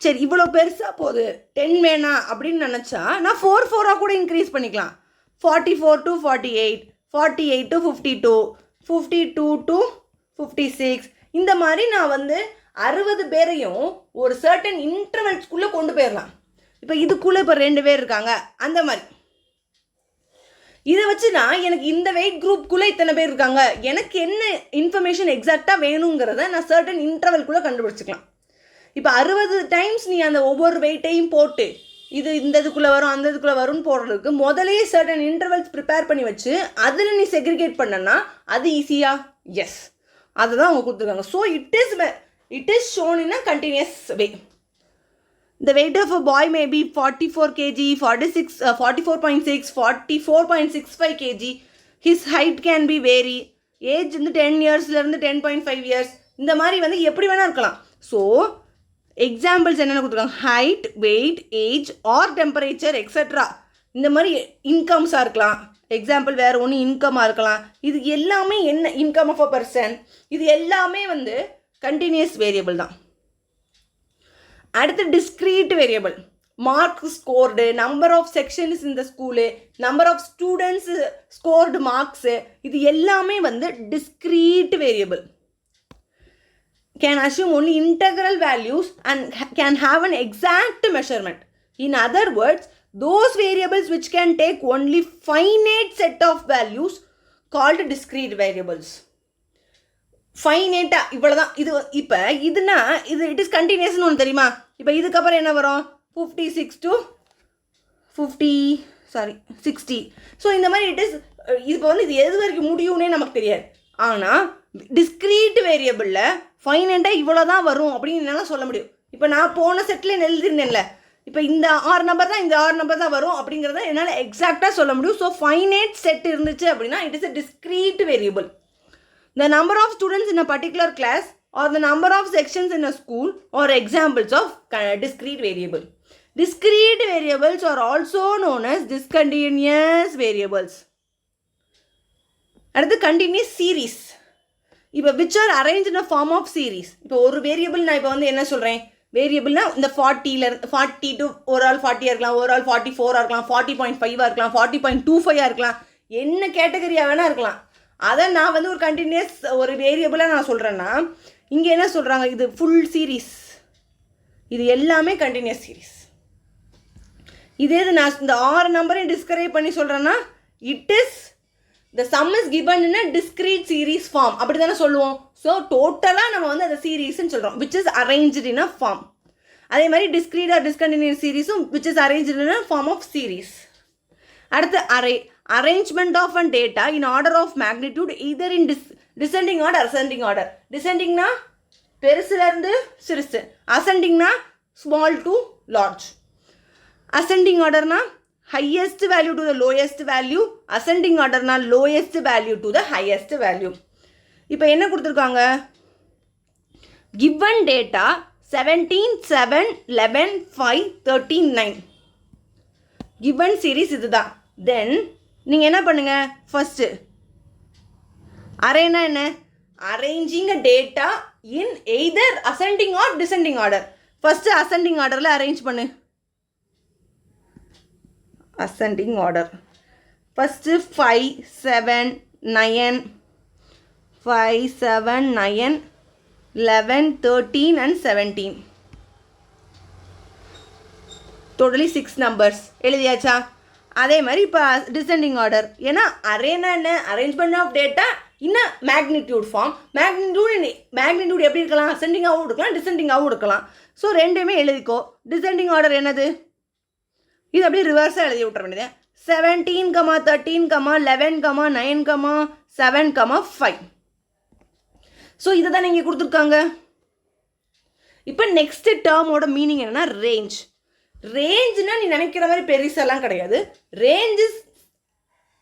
சரி, இவ்வளோ பெருசாக போகுது, 10 வேணாம் அப்படின்னு நினச்சா நான் 4 கூட இன்க்ரீஸ் பண்ணிக்கலாம். 44 to 48, 48 to 52, 52 to 56. இந்த மாதிரி நான் வந்து 60 பேரையும் ஒரு சர்டன் இன்டர்வல்ஸ்குள்ளே கொண்டு போயிடலாம். இப்போ இதுக்குள்ளே இப்போ 2 பேர் இருக்காங்க, அந்த மாதிரி. இதை வச்சு நான் எனக்கு இந்த வெயிட் குரூப்புக்குள்ளே இத்தனை பேர் இருக்காங்க, எனக்கு என்ன இன்ஃபர்மேஷன் எக்ஸாக்டாக வேணுங்கிறத நான் சர்டன் இன்டர்வல்குள்ளே கண்டுபிடிச்சிக்கலாம். இப்போ 60 டைம்ஸ் நீ அந்த ஒவ்வொரு வெயிட்டையும் போட்டு இது இந்த இதுக்குள்ளே வரும் அந்த இதுக்குள்ளே வரும்னு போடுறதுக்கு முதலே சர்டன் இன்டர்வல்ஸ் ப்ரிப்பேர் பண்ணி வச்சு அதில் நீ செக்ரிகேட் பண்ணனா அது ஈஸியா? எஸ், அதுதான் அவங்க கொடுத்துருக்காங்க. So it is shown in a continuous way. The weight of a boy may be 44 kg, 44.6, 44.65 kg. His height can be vary. Age வந்து 10 yearsலேருந்து 10.5 years. இந்த மாதிரி வந்து எப்படி வேணால் இருக்கலாம். ஸோ எக்ஸாம்பிள்ஸ் என்னென்ன கொடுத்துருக்காங்க? Height, weight, age or temperature extra. இந்த மாதிரி இன்கம்ஸாக இருக்கலாம். எக்ஸாம்பிள் வேறு ஒன்று இன்கமாக இருக்கலாம். இது எல்லாமே என்ன இன்கம் ஆஃப் அ பர்சன், இது எல்லாமே வந்து கண்டினியூஸ் வேரியபிள் தான். அடுத்து discrete variable. Mark scored, number of sections இந்த school, number of students scored marks, இது எல்லாமே வந்து discrete variable. Can assume only integral values and can have an exact measurement. In other words, those variables which can take only finite set of values called discrete variables. ஃபைனேட்டாக இவ்வளோதான். இது இப்போ இதுனா இது இட் இஸ் கண்டினியூஸ்னு ஒன்று தெரியுமா? இப்போ இதுக்கப்புறம் என்ன வரும்? 56 to 60. ஸோ இந்த மாதிரி இட் இஸ் இப்போ வந்து இது எது வரைக்கும் முடியும்னே நமக்கு தெரியாது. ஆனால் டிஸ்க்ரீட் வேரியபிளில் ஃபைனேட்டாக இவ்வளோ தான் வரும் அப்படின்னு என்னால் சொல்ல முடியும். இப்போ நான் போன செட்டில் எழுதிருந்தேன்ல, இப்போ இந்த 6 நம்பர் தான், இந்த 6 நம்பர் தான் வரும் அப்படிங்கிறத என்னால் எக்ஸாக்டாக சொல்ல முடியும். ஸோ ஃபைனேட் செட் இருந்துச்சு அப்படின்னா it is a discrete variable. The number of students in a particular class or the number of sections in a school are examples of discrete variable. Discrete variables are also known as discontinuous variables. அடுத்து continuous series. இப்போ which are arranged in a form of series. இப்போ ஒரு வேரியபிள் நான் இப்போ வந்து என்ன சொல்கிறேன், வேரியபிள்னா இந்த 40 டு ஒரு ஆள் 40 இருக்கலாம், ஒரு ஆள் 44 இருக்கலாம், 40.5 இருக்கலாம், 40.25 இருக்கலாம், என்ன கேட்டகரியாக வேணால் இருக்கலாம். அதை நான் வந்து ஒரு கண்டினியூஸ் ஒரு வேரியபிளாக நான் சொல்கிறேன்னா, இங்கே என்ன சொல்கிறாங்க, இது ஃபுல் சீரீஸ், இது எல்லாமே கண்டினியூஸ் சீரீஸ். இதே இது நான் இந்த 6 நம்பரையும் டிஸ்கிரைப் பண்ணி சொல்கிறேன்னா, it is the sum is given in a discrete series form, அப்படி தானே சொல்லுவோம். ஸோ டோட்டலாக நம்ம வந்து அதை சீரீஸ்ன்னு சொல்கிறோம், which is arranged in a form. அதே மாதிரி டிஸ்கிரீட் ஆர் டிஸ்கண்டினியூஸ் சீரீஸும் which is arranged in a form of series. அடுத்து arrangement of and data in order of magnitude either in descending order ascending order. Descendingனா பெருசுலேருந்து சிறுசு, அசெண்டிங்னா ஸ்மால் டு லார்ஜ். அசெண்டிங் ஆர்டர்னா highest value to the lowest value, ascending orderனா lowest value to the highest value. இப்போ என்ன கொடுத்துருக்காங்க, given data 17, 7, 11, 5, 13, 9. given series இதுதான். தென் நீங்கள் என்ன பண்ணுங்க, ஃபஸ்ட்டு அரேனா என்ன, arranging a data in either ascending or descending order. First ascending ஆர்டரில் அரேஞ்ச் பண்ணு, ascending order. First 5, 7, 9, 5, 7, 9, 11, 13 and 17. Totally 6 numbers எழுதியாச்சா. அதே மாதிரி இப்போ டிசெண்டிங் ஆர்டர், ஏன்னா அரேனா என்ன, அரேஞ்ச்மெண்ட் ஆஃப் டேட்டா இன்னும் மேக்னிடியூட் ஃபார்ம். மேக்னிடியூட் எப்படி இருக்கலாம், அசெண்டிங்காகவும் இருக்கலாம், டிசெண்டிங்காகவும் இருக்கலாம். ஸோ ரெண்டுமே எழுதிக்கோ. டிசெண்டிங் ஆர்டர் என்னது, இது அப்படியே ரிவர்ஸாக எழுதி விட்டுற வேண்டியது. 17, 13, 11, 9, 7, 5. ஸோ இதை தான் இங்கே கொடுத்துருக்காங்க. இப்போ நெக்ஸ்ட் டேர்மோட மீனிங் என்னன்னா ரேஞ்ச். ரேஞ்சுனா நீ நினைக்கிற மாதிரி பெருசெல்லாம் கிடையாது. Range is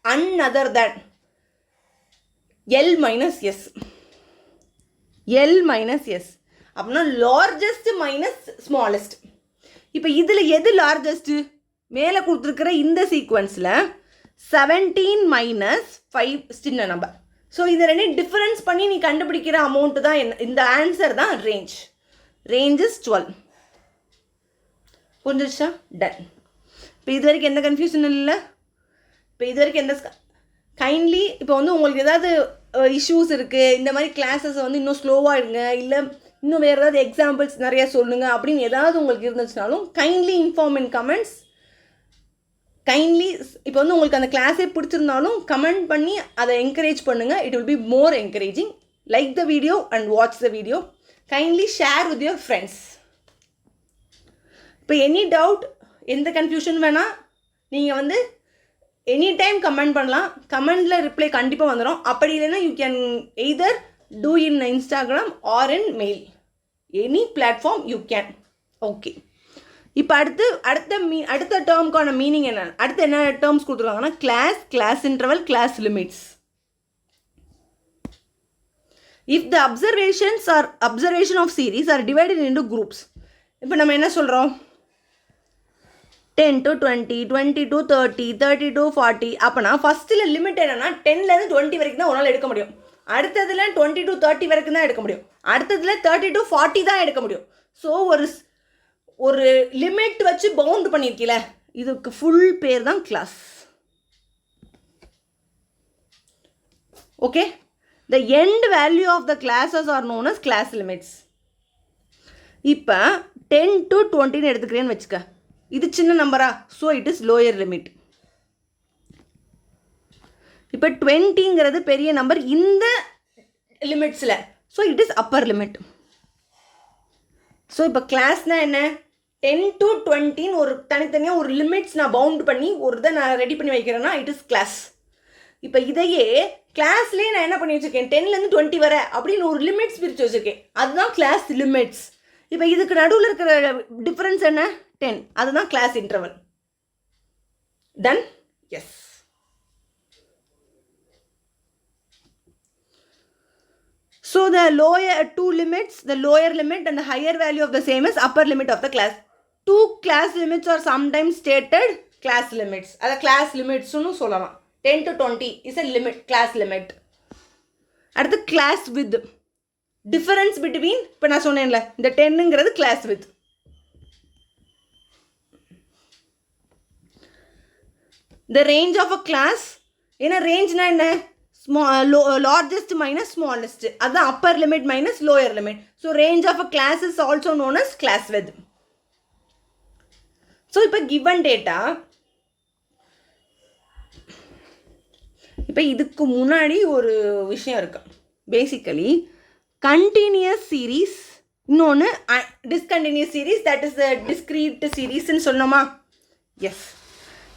another than L minus S. L minus S அப்படின்னா லார்ஜஸ்ட் மைனஸ் ஸ்மாலஸ்ட். இப்போ இதில் எது லார்ஜஸ்ட்டு, மேலே கொடுத்துருக்கிற இந்த சீக்வன்ஸில் 17 மைனஸ் 5 சின்ன நம்பர். ஸோ இதை ரெண்டையும் டிஃபரன்ஸ் பண்ணி நீ கண்டுபிடிக்கிற அமௌண்ட்டு தான் என்ன, இந்த ஆன்சர் தான் ரேஞ்ச். Range is 12. புரிஞ்சிருச்சா, டன். இப்போ இது வரைக்கும் எந்த கன்ஃபியூஷனும் இல்லை. இப்போ இது வரைக்கும் எந்த கைண்ட்லி இப்போ வந்து உங்களுக்கு ஏதாவது இஷ்யூஸ் இருக்குது, இந்த மாதிரி கிளாஸஸை வந்து இன்னும் ஸ்லோவாக இருங்க, இல்லை இன்னும் வேறு ஏதாவது எக்ஸாம்பிள்ஸ் நிறையா சொல்லுங்க அப்படின்னு ஏதாவது உங்களுக்கு இருந்துச்சுனாலும் கைண்ட்லி இன்ஃபார்ம் இன் கமெண்ட்ஸ். கைண்ட்லி இப்போ வந்து உங்களுக்கு அந்த கிளாஸே பிடிச்சிருந்தாலும் கமெண்ட் பண்ணி அதை என்கரேஜ் பண்ணுங்கள். It will be more encouraging. Like the video and watch the video. Kindly share with your friends. இப்போ எனி டவுட், எந்த கன்ஃபியூஷன் வேணால் நீங்கள் வந்து எனி டைம் கமெண்ட் பண்ணலாம். கமெண்டில் ரிப்ளை கண்டிப்பாக வந்துடும். அப்படி இல்லைன்னா you can either do in Instagram or in mail, any platform you can. Okay, இப்போ அடுத்த டேர்முக்கான மீனிங் என்ன, அடுத்து என்ன டேர்ம்ஸ் கொடுத்துருக்காங்கன்னா class, class interval, class limits. If the observation of series are divided into groups. இப்போ நம்ம என்ன சொல்கிறோம், 10 to 20, 20 to 30, 30 to 40. அப்போனா ஃபஸ்ட்டில் லிமிட் என்னென்னா 10லேருந்து 20 வரைக்கும் தான் உன்னால் எடுக்க முடியும். அடுத்ததில் 20 to 30 வரைக்கும் தான் எடுக்க முடியும். அடுத்ததில் 30 to 40 தான் எடுக்க முடியும். ஸோ ஒரு லிமிட் வச்சு பவுண்ட் பண்ணியிருக்கீல, இதுக்கு ஃபுல் பேர் தான் class. Okay, the end value of the classes are known as class limits. இப்போ 10 to 20ன்னு எடுத்துக்கிறேன்னு வச்சுக்க, இது சின்ன நம்பரா, so it is lower limit. இப்போ 20ங்கிறது பெரிய நம்பர் இந்த லிமிட்ஸில், so it is upper limit. So இப்போ கிளாஸ்னால் என்ன, 10 to 20ன்னு ஒரு தனித்தனியாக ஒரு லிமிட்ஸ் நான் பவுண்ட் பண்ணி ஒரு இதை நான் ரெடி பண்ணி வைக்கிறேன்னா இட் இஸ் கிளாஸ். இப்போ இதையே கிளாஸ்லேயே நான் என்ன பண்ணி வச்சுருக்கேன், 10லேருந்து 20 வரை அப்படின்னு ஒரு லிமிட்ஸ் பிரித்து வச்சுருக்கேன், அதுதான் கிளாஸ் லிமிட்ஸ். இப்போ இதுக்கு நடுவில் இருக்கிற டிஃப்ரென்ஸ் என்ன, 10, அதுதான் class interval. Done, yes. So the lower two limits, the lower limit and the higher value of the same is upper limit of the class. Two class limits are sometimes stated class limits. That class limits nu sollalam. 10 to 20 is a limit, class limit. At the class width, difference between இப்போ நான் சொன்னேன்ல இந்த 10ங்கிறது class width. The range of a class, என்ன ரேஞ்ச்னா என்ன, largest minus smallest, அதுதான் upper limit minus lower limit. So range of a class is also known as class width. So இப்போ given data, இப்போ இதுக்கு முன்னாடி ஒரு விஷயம் இருக்கு. பேசிக்கலி கண்டினியூஸ் சீரீஸ், இன்னொன்று discontinuous series, that is the discrete சீரீஸ்ன்னு சொன்னோமா? எஸ்.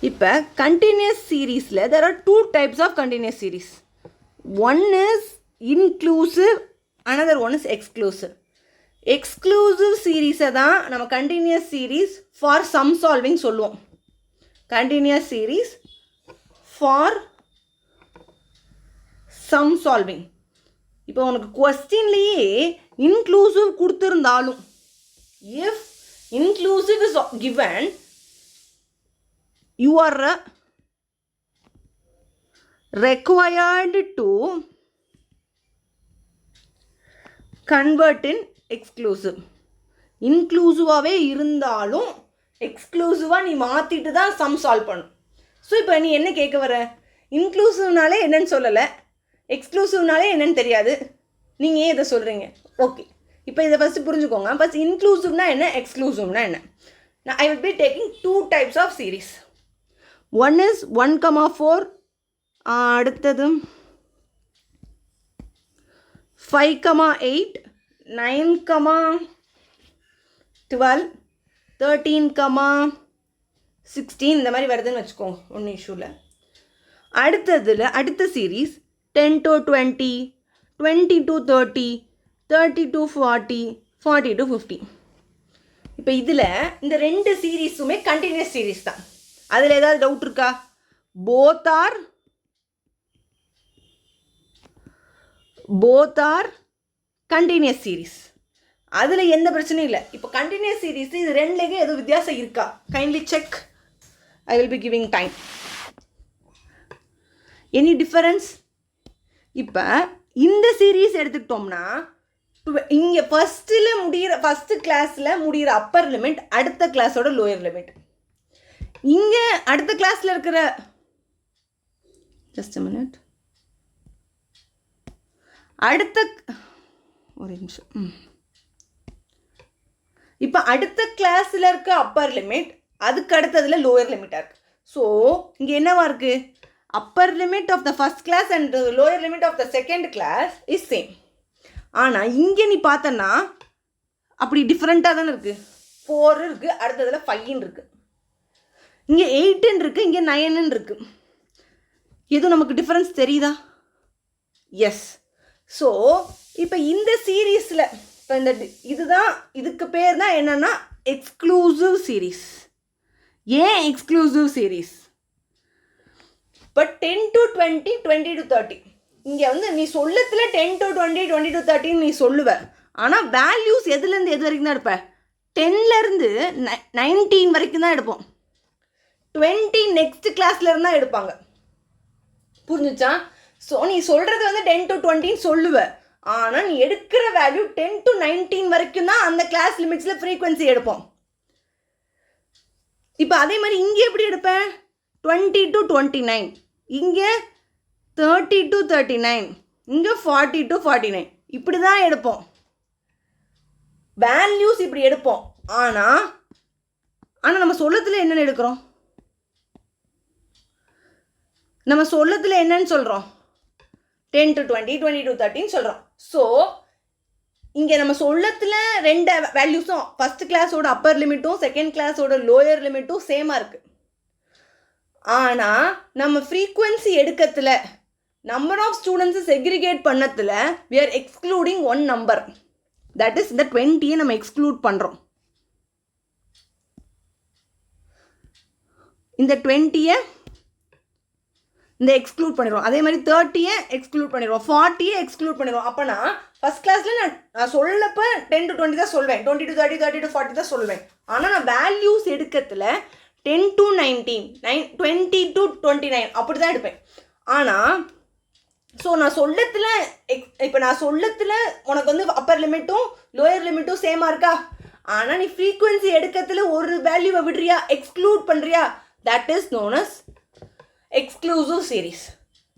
இப்போ கண்டினியூஸ் சீரீஸில் there are two types of continuous series. One is inclusive, another one is exclusive. Exclusive சீரீஸை தான் நம்ம continuous series for sum solving சொல்லுவோம். Continuous series for sum solving. இப்போ உனக்கு கொஸ்டின்லேயே இன்க்ளூசிவ் கொடுத்துருந்தாலும், if inclusive is given, you are required to convert in exclusive. இன்க்ளூசிவாகவே இருந்தாலும் எக்ஸ்க்ளூசிவாக நீ மாற்றிட்டு தான் சம் சால்வ் பண்ணும். ஸோ இப்போ நீ என்ன கேட்க வர, இன்க்ளூசிவ்னாலே என்னன்னு சொல்லலை, எக்ஸ்க்ளூசிவ்னாலே என்னன்னு தெரியாது, நீங்கள் ஏன் இதை சொல்கிறீங்க? ஓகே, இப்போ இதை ஃபஸ்ட்டு புரிஞ்சுக்கோங்க. ஃபஸ்ட் இன்க்ளூசிவ்னா என்ன, எக்ஸ்க்ளூசிவ்னா என்ன? நான் I will be taking two types of series. One is 1,4, அடுத்தது 5,8, 9,12, 13,16 இந்த மாதிரி வருதுன்னு வச்சுக்கோங்க, ஒன்றும் இஷ்யூ இல்லை. அடுத்த series 10 to 20, 20 to 30, 30 to 40, 40 to 50. இப்போ இதில் இந்த ரெண்டு சீரீஸுமே கண்டினியூஸ் சீரீஸ் தான். அதில் ஏதாவது டவுட் இருக்கா? போத் ஆர் கண்டினியூஸ் சீரீஸ், அதில் எந்த பிரச்சனையும் இல்லை. இப்போ கண்டினியூஸ் சீரீஸ் இது ரெண்டுலேயும் எதுவும் வித்தியாசம் இருக்கா? Kindly check, I will be giving time. Any difference? இப்போ இந்த சீரீஸ் எடுத்துக்கிட்டோம்னா இங்கே ஃபஸ்ட்டு கிளாஸில் முடிகிற அப்பர் லிமிட் அடுத்த கிளாஸோட லோயர் லிமிட். இங்கே அடுத்த கிளாஸில் இருக்கிற ஜஸ்ட் மினிட், ஒரு நிமிஷம். இப்போ அடுத்த கிளாஸில் இருக்க அப்பர் லிமிட் அதுக்கு அடுத்ததில் லோயர் லிமிட்டாக இருக்குது. ஸோ இங்கே என்னவா இருக்குது, upper limit of the first class and lower limit of the second class is same. ஆனால் இங்கே நீ பார்த்தன்னா அப்படி டிஃப்ரெண்ட்டாக தானே இருக்குது. 4 இருக்குது, அடுத்ததில் 5 இருக்குது, இங்கே 8 இருக்குது, இங்கே 9 இருக்குது. எதுவும் நமக்கு டிஃப்ரென்ஸ் தெரியுதா? எஸ். ஸோ இப்போ இந்த சீரீஸில் இப்போ இந்த இதுக்கு பேர் தான் என்னென்னா எக்ஸ்க்ளூசிவ் சீரீஸ். ஏன் எக்ஸ்க்ளூசிவ் சீரீஸ்? இப்போ 10 to 20, 20 to 30, இங்கே வந்து நீ சொல்லத்தில் 10 to 20, 20 to 30 நீ சொல்லுவ. ஆனால் வேல்யூஸ் எதுலேருந்து எது வரைக்கும் தான் எடுப்பேன்? 10லேருந்து 19 வரைக்கும் தான் எடுப்போம். 20 நெக்ஸ்ட் கிளாஸில் இருந்தால் எடுப்பாங்க. புரிஞ்சுச்சா? ஸோ நீ சொல்கிறது வந்து 10 to 20 சொல்லுவ, ஆனால் நீ எடுக்கிற வேல்யூ 10 to 19 வரைக்கும் தான் அந்த கிளாஸ் லிமிட்ஸில் ஃப்ரீக்வன்சி எடுப்போம். இப்போ அதே மாதிரி இங்கே எப்படி எடுப்பேன்? 20 to 29, இங்கே 30 to 39, இங்கே 40 to 49, இப்படி தான் எடுப்போம். வேல்யூஸ் இப்படி எடுப்போம். ஆனால் நம்ம சொல்லத்தில் என்னென்னு எடுக்கிறோம்? நம்ம சொல்லத்தில் என்னன்னு சொல்கிறோம்? 10 to 20, 20 to 30 சொல்கிறோம். ஸோ இங்கே நம்ம சொல்லத்தில் ரெண்டு வேல்யூஸும் ஃபஸ்ட் கிளாஸோட அப்பர் லிமிட்டும் செகண்ட் கிளாஸோட லோயர் லிமிட்டும் சேமாக இருக்குது. ஆனால் நம்ம ஃப்ரீக்குவென்சி எடுக்கிறதுல நம்பர் ஆஃப் ஸ்டூடெண்ட்ஸை செக்ரிகேட் பண்ணத்தில் we are excluding one number, that is இந்த 20 நம்ம எக்ஸ்க்ளூட் பண்ணுறோம். இந்த 20 இந்த எக்ஸ்க்ளூட் பண்ணிடுவோம். அதே மாதிரி 30 எக்ஸ்க்ளூட் பண்ணிடுவோம், 40 எக்ஸ்க்ளூட் பண்ணிடுவோம். அப்போனா ஃபஸ்ட் கிளாஸில் நான் சொல்லப்போ 10 to 20 தான் சொல்வேன், 20 to 30, 30 to 40 தான் சொல்வேன். ஆனால் நான் வேல்யூஸ் எடுக்கிறதுல 10 to 19, 20 to 29 அப்படி தான் எடுப்பேன். ஆனால் ஸோ நான் சொல்லத்தில் இப்போ நான் சொல்லத்தில் உனக்கு வந்து அப்பர் லிமிட்டும் லோயர் லிமிட்டும் சேமாக இருக்கா? ஆனால் நீ ஃப்ரீக்குவென்சி எடுக்கிறதுல ஒரு வேல்யூவை விடுறியா, எக்ஸ்க்ளூட் பண்ணுறியா, that is known as exclusive series.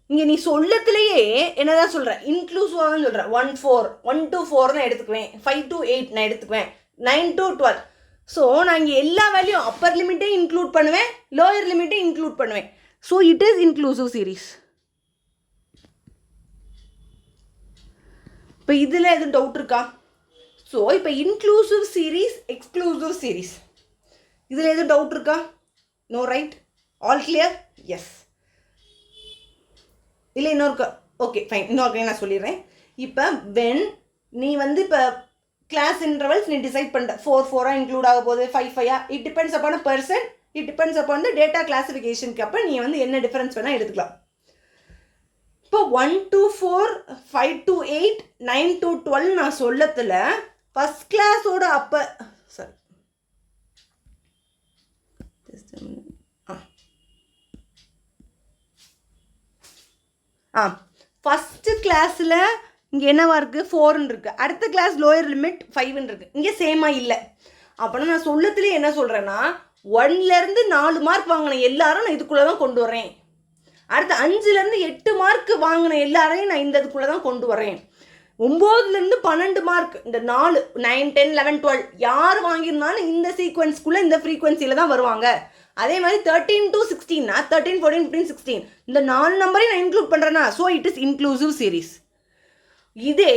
இங்கே நீ சொல்லத்துலேயே என்னதான் சொல்கிறேன், இன்க்ளூசிவாக தான் சொல்கிறேன். 1 4 1 to 4 நான் எடுத்துக்குவேன், 5 to 8 நான் எடுத்துக்குவேன், 9 to 12. ஸோ நான் இங்கே எல்லா வேல்யூ அப்பர் லிமிட்டையும் இன்க்ளூட் பண்ணுவேன், லோயர் லிமிட்டையும் இன்க்ளூட் பண்ணுவேன். So it is inclusive series. இப்போ இதில் எதுவும் டவுட் இருக்கா? ஸோ இப்போ இன்க்ளூசிவ் சீரீஸ், எக்ஸ்க்ளூசிவ் சீரீஸ், இதில் எதுவும் டவுட் இருக்கா? No, right? All clear? Yes. இல்லை இன்னொரு ஓகே ஃபைன், இன்னொரு நான் சொல்லிடுறேன். இப்போ வென் நீ வந்து இப்போ கிளாஸ் இன்டர்வல்ஸ் நீ டிசைட் பண்ணுற 4 4 இன்க்ளூட் ஆக போகுது, 5 5, it depends upon a person, it depends upon the data கிளாஸிஃபிகேஷனுக்கு. அப்போ நீ வந்து என்ன டிஃபரன்ஸ் வேணால் எடுத்துக்கலாம். இப்போ 1 to 4, 5 to 8, 9 to 12 நான் சொல்லத்தில் ஃபஸ்ட் கிளாஸோட சாரி ஃபஸ்ட்டு கிளாஸில் இங்கே என்னவா இருக்குது, 4ன்னு இருக்குது. அடுத்த கிளாஸ் லோயர் லிமிட் 5ன்னு இருக்குது. இங்கே சேமாக இல்லை. அப்போனா நான் சொல்லத்துலேயே என்ன சொல்கிறேன்னா 1லேருந்து 4 மார்க் வாங்கின எல்லாரும் நான் இதுக்குள்ளே தான் கொண்டு வரேன். அடுத்து 5லேருந்து 8 மார்க் வாங்கின எல்லாரையும் நான் இந்த இதுக்குள்ளே தான் கொண்டு வரேன். 9லேருந்து 12 மார்க் இந்த 4 9 10 11 12 யார் வாங்கியிருந்தாலும் இந்த சீக்வன்ஸ்குள்ளே இந்த ஃப்ரீக்வன்சியில் தான் வருவாங்க. அதே மாதிரி 13 to 16 13 14 15 16 இந்த 4 நம்பரையும் நான் இன்க்ளூட் பண்ணுறேன்னா so it is inclusive series. இதே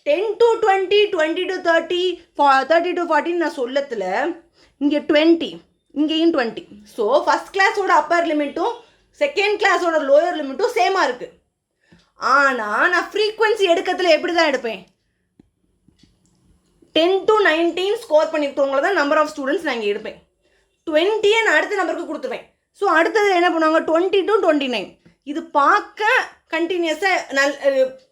10 to 20, 20 to 30, 30 to 40 நான் சொல்லத்தில் இங்கே 20, இங்கேயும் 20. ஸோ ஃபஸ்ட் கிளாஸோட அப்பர் லிமிட்டும் செகண்ட் கிளாஸோட லோயர் லிமிட்டும் சேமாக இருக்குது. ஆனால் நான் ஃப்ரீக்வன்சி எடுக்கிறதுல எப்படி தான் எடுப்பேன், 10 to 19 ஸ்கோர் பண்ணிக்கிறவங்கள தான் நம்பர் ஆஃப் ஸ்டூடெண்ட்ஸ் நான் இங்கே எடுப்பேன். 20 நான் அடுத்த நம்பருக்கு கொடுத்துருவேன். ஸோ அடுத்தது என்ன பண்ணுவாங்க, 20 to 29. இது பார்க்க கண்டினியூஸாக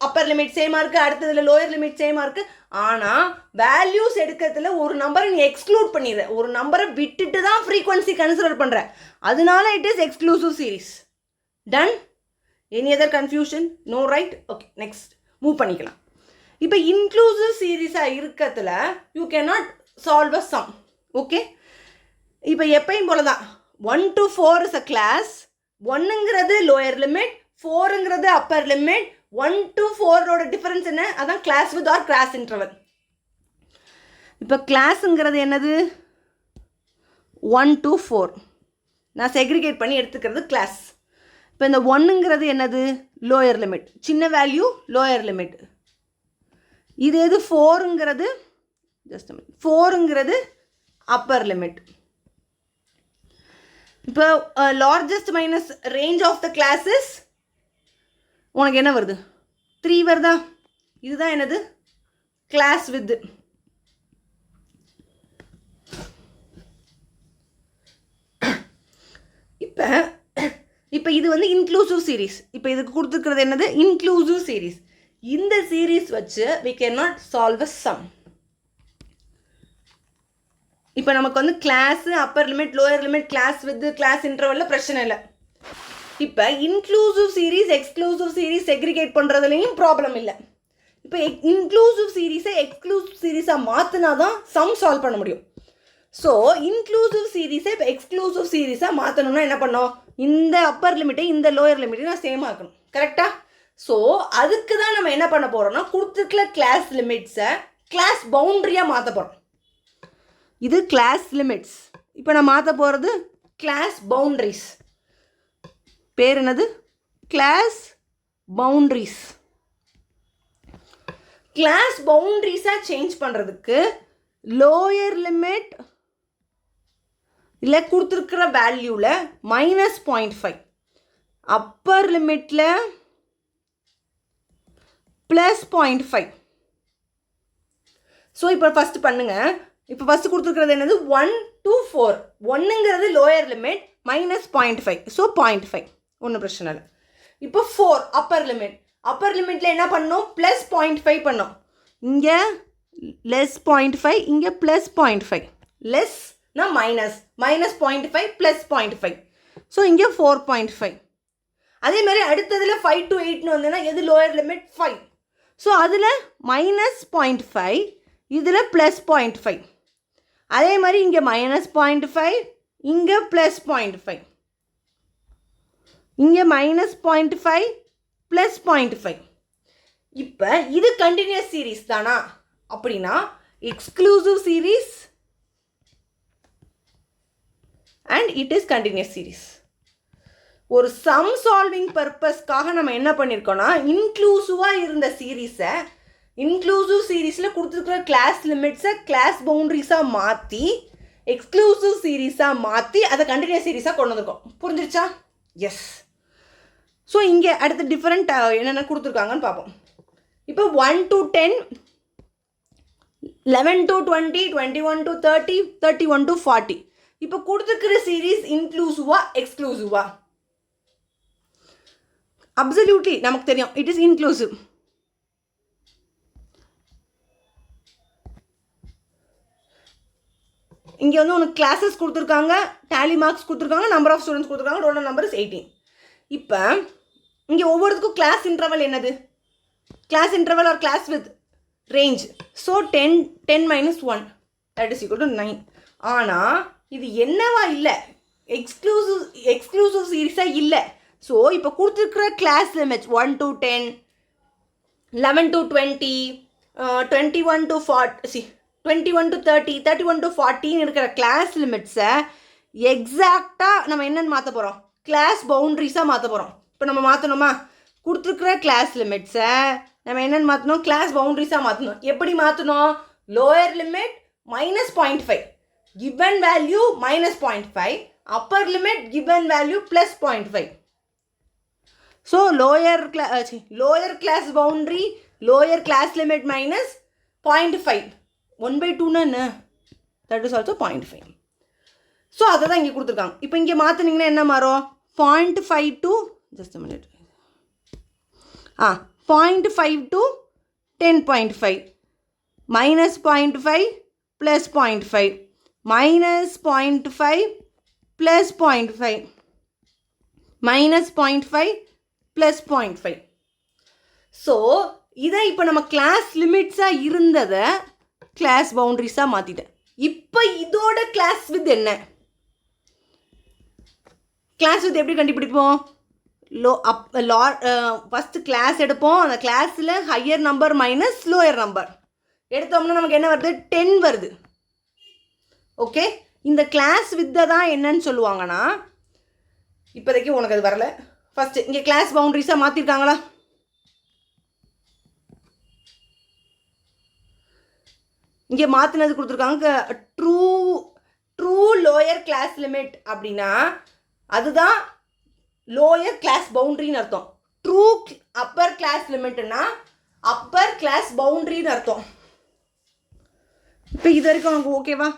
அப்பர் லிமிட் சேமாக இருக்குது, அடுத்ததில் லோயர் லிமிட் சேமாக இருக்குது. ஆனால் வேல்யூஸ் எடுக்கிறதுல ஒரு நம்பரை நீ எக்ஸ்க்ளூட் பண்ணிடுற, ஒரு நம்பரை விட்டுட்டு தான் ஃப்ரீக்வன்சி கன்சிடர் பண்ணுற. அதனால it is exclusive series. Done? Any other confusion? No, right? Okay, next move பண்ணிக்கலாம். இப்போ இன்க்ளூசிவ் சீரீஸாக இருக்கிறதுல you can not solve a sum. Okay, இப்போ எப்பயும் போல தான் 1 to 4 இஸ் அ கிளாஸ், 1ங்கிறது லோயர் லிமிட், 4ங்கிறது அப்பர் லிமிட். 1 to 4ஓட டிஃபரன்ஸ் என்ன, அதான் class width or class interval. இப்போ கிளாஸுங்கிறது என்னது, 1 to 4 நான் செக்ரிகேட் பண்ணி எடுத்துக்கிறது கிளாஸ். இப்போ இந்த 1ங்கிறது என்னது, லோயர் லிமிட், சின்ன வேல்யூ லோயர் லிமிட். இது எது, 4ங்கிறது ஜஸ்ட் 4ங்கிறது அப்பர் லிமிட். இப்போ largest minus range of the classes உனக்கு என்ன வருது, 3 வருதா? இதுதான் என்னது, கிளாஸ் வித். இப்போ இது வந்து இன்க்ளூசிவ் சீரீஸ். இப்போ இதுக்கு கொடுத்துருக்கிறது என்னது, இன்க்ளூசிவ் சீரீஸ். இந்த சீரீஸ் வச்சு we cannot solve a sum. இப்போ நமக்கு வந்து class upper limit lower limit class width class இன்டர்வலில் பிரச்சனை இல்லை. இப்போ inclusive series exclusive series segregate பண்ணுறதுலையும் ப்ராப்ளம் இல்லை. இப்போ இன்க்ளூசிவ் சீரீஸை எக்ஸ்க்ளூசிவ் சீரீஸாக மாற்றினா தான் சம் சால்வ் பண்ண முடியும். ஸோ இன்க்ளூசிவ் சீரீஸை இப்போ எக்ஸ்க்ளூசிவ் சீரீஸாக மாற்றணும்னா என்ன பண்ணோம், இந்த அப்பர் லிமிட்டை இந்த லோயர் லிமிட்டை நான் சேம் ஆக்கணும். கரெக்டாக? ஸோ அதுக்கு தான் நம்ம என்ன பண்ண போகிறோம்னா கொடுத்துருக்கல கிளாஸ் லிமிட்ஸை கிளாஸ் பவுண்ட்ரியாக மாற்ற போகிறோம். இது கிளாஸ் லிமிட்ஸ். இப்போ நான் மாற்ற போகிறது கிளாஸ் பவுண்ட்ரிஸ். பேர் என்னது, கிளாஸ் பவுண்ட்ரிஸ். கிளாஸ் பவுண்ட்ரிஸாக சேஞ்ச் பண்ணுறதுக்கு லோயர் லிமிட் இல்லை கொடுத்துருக்கிற வேல்யூவில் -0.5, அப்பர் லிமிட்டில் +0.5. ஸோ இப்போ ஃபஸ்ட்டு பண்ணுங்கள். இப்போ ஃபஸ்ட்டு கொடுத்துருக்கிறது என்னது, 1 to 4. 1ங்கிறது லோயர் லிமிட், -0.5. ஸோ 0.5 ஒன்றும் பிரச்சனை இல்லை. இப்போ 4 அப்பர் லிமிட். அப்பர் லிமிட்டில் என்ன பண்ணணும்? ப்ளஸ் 0.5 பண்ணோம். இங்கே லெஸ் 0.5, இங்கே ப்ளஸ் 0.5. லெஸ்னா மைனஸ் 0.5 ப்ளஸ் 0.5. ஸோ இங்கே 4.5. அதே மாதிரி அடுத்ததில் 5 to 8ன்னு வந்ததுன்னா எது லோயர் லிமிட்? 5. ஸோ அதில் மைனஸ் 0.5, இதில் ப்ளஸ் 0.5. அதே மாதிரி இங்கே மைனஸ் 0.5, இங்கே ப்ளஸ் 0.5, இங்கே மைனஸ் 0.5 ப்ளஸ் 0.5. இப்போ இது கண்டினியூஸ் சீரீஸ் தானா அப்படின்னா exclusive series and it is continuous series. ஒரு சம் சால்விங் பர்பஸ்க்காக நம்ம என்ன பண்ணியிருக்கோன்னா இன்க்ளூசிவாக இருந்த சீரீஸை இன்க்ளூசிவ் சீரீஸில் கொடுத்துருக்குற கிளாஸ் லிமிட்ஸை கிளாஸ் பவுண்ட்ரிஸாக மாற்றி எக்ஸ்க்ளூசிவ் சீரீஸாக மாற்றி அதை கண்டினியூஸ் சீரீஸாக கொண்டு வந்திருக்கோம். புரிஞ்சிருச்சா? எஸ். ஸோ இங்கே அடுத்து டிஃப்ரெண்ட் என்னென்ன கொடுத்துருக்காங்கன்னு பார்ப்போம். இப்போ 1 to 10, 11 to 20, 21 to 30, 31 to 40. இப்போ கொடுத்துருக்கிற சீரீஸ் இன்க்ளூசிவா எக்ஸ்க்ளூசிவா? அப்சல்யூட்லி நமக்கு தெரியும் இட் இஸ் இன்க்ளூசிவ். இங்கே வந்து உனக்கு கிளாஸஸ் கொடுத்துருக்காங்க, டேலி மார்க்ஸ் கொடுத்துருக்காங்க, நம்பர் ஆஃப் ஸ்டூடெண்ட்ஸ் கொடுத்துருக்காங்க, ரோல் நம்பர் இஸ் 18. இப்போ இங்கே ஒவ்வொருத்துக்கும் கிளாஸ் இன்டர்வல் என்னது? Class interval or class with range. So 10 minus 1 that is equal to 9. ஆனால் இது என்னவா இல்லை? எக்ஸ்க்ளூசிவ் சீரீஸாக இல்லை. ஸோ இப்போ கொடுத்துருக்குற class limits 1 to 10, 11 to 20, 21 to 40, 21 to 30, 31 to 40 இருக்கிற கிளாஸ் லிமிட்ஸை எக்ஸாக்டாக நம்ம என்னென்னு மாற்ற போகிறோம்? கிளாஸ் பவுண்ட்ரிஸாக மாற்ற போகிறோம். இப்போ நம்ம மாற்றணுமா? கொடுத்துருக்குற கிளாஸ் லிமிட்ஸை நம்ம என்னென்னு மாற்றணும்? கிளாஸ் பவுண்ட்ரிஸாக மாற்றணும். எப்படி மாற்றணும்? Lower limit minus 0.5, given value minus 0.5, upper limit given value plus 0.5. So lower class boundary, lower class limit minus 0.5. 1/2 na, that is also 0.5. So அதை தான் இங்கே கொடுத்துருக்காங்க. இப்போ இங்கே மாற்றினீங்கன்னா என்ன மாறும்? 0.5 to just a minute. 0.5 to 10.5, minus 0.5 plus 0.5, minus 0.5 plus 0.5, minus 0.5 plus 0.5. So இதை இப்போ நம்ம கிளாஸ் லிமிட்ஸாக இருந்ததை கிளாஸ் பவுண்ட்ரிஸாக மாற்றிட்டேன். இப்போ இதோட கிளாஸ் வித் என்ன? கிளாஸ் வித் எப்படி கண்டுபிடிப்போம்? ஃபஸ்ட்டு கிளாஸ் எடுப்போம். அந்த கிளாஸில் higher number minus lower number எடுத்தோம்னா நமக்கு என்ன வருது? 10 வருது. ஓகே, இந்த கிளாஸ் வித்தை தான் என்னன்னு சொல்லுவாங்கன்னா, இப்போதைக்கு உனக்கு அது வரல. ஃபஸ்ட்டு இங்கே கிளாஸ் பவுண்ட்ரிஸாக மாற்றிருக்காங்களா? இங்கே மாற்றினது கொடுத்துருக்காங்க. ட்ரூ லோயர் கிளாஸ் லிமிட் அப்படின்னா அதுதான் லோயர் கிளாஸ் பவுண்ட்ரின்னு அர்த்தம். ட்ரூ அப்பர் கிளாஸ் லிமிட்னா அப்பர் கிளாஸ் பவுண்ட்ரின்னு அர்த்தம். இப்போ இது வரைக்கும் உனக்கு ஓகேவா?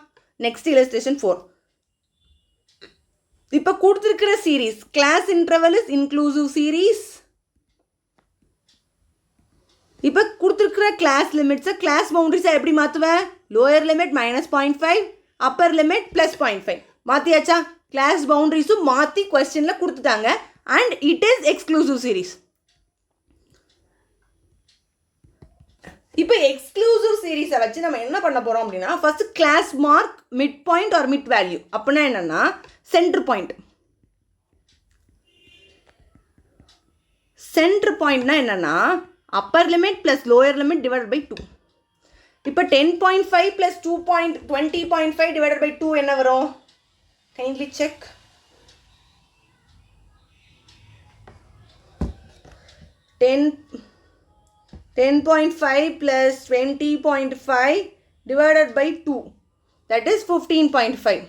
Next illustration 4. இப்போ கொடுத்துருக்கிற series class interval is inclusive series. இப்போ கொடுத்துருக்கிற கிளாஸ் லிமிட்ஸை கிளாஸ் பவுண்ட்ரிஸை எப்படி மாற்றுவேன்? Lower limit minus 0.5, upper limit plus 0.5 மாற்றியாச்சா? கிளாஸ் பவுண்ட்ரிஸும் மாற்றி கொஸ்டினில் கொடுத்துட்டாங்க. And it is exclusive series. இப்போ எக்ஸ்க்ளூசிவ் சீரீஸை வச்சு நம்ம என்ன பண்ண போகிறோம் அப்படின்னா, first class mark mid point R mid value. அப்படின்னா என்னென்னா சென்டர் பாயிண்ட். சென்டர் பாயிண்ட்னா என்னென்னா upper limit plus lower limit divided by 2. இப்போ 10.5 ப்ளஸ் 20.5 டிவைடட் பை 2 என்ன வரும்? Kindly check. 10.5 plus 20.5 divided by 2, that is 15.5.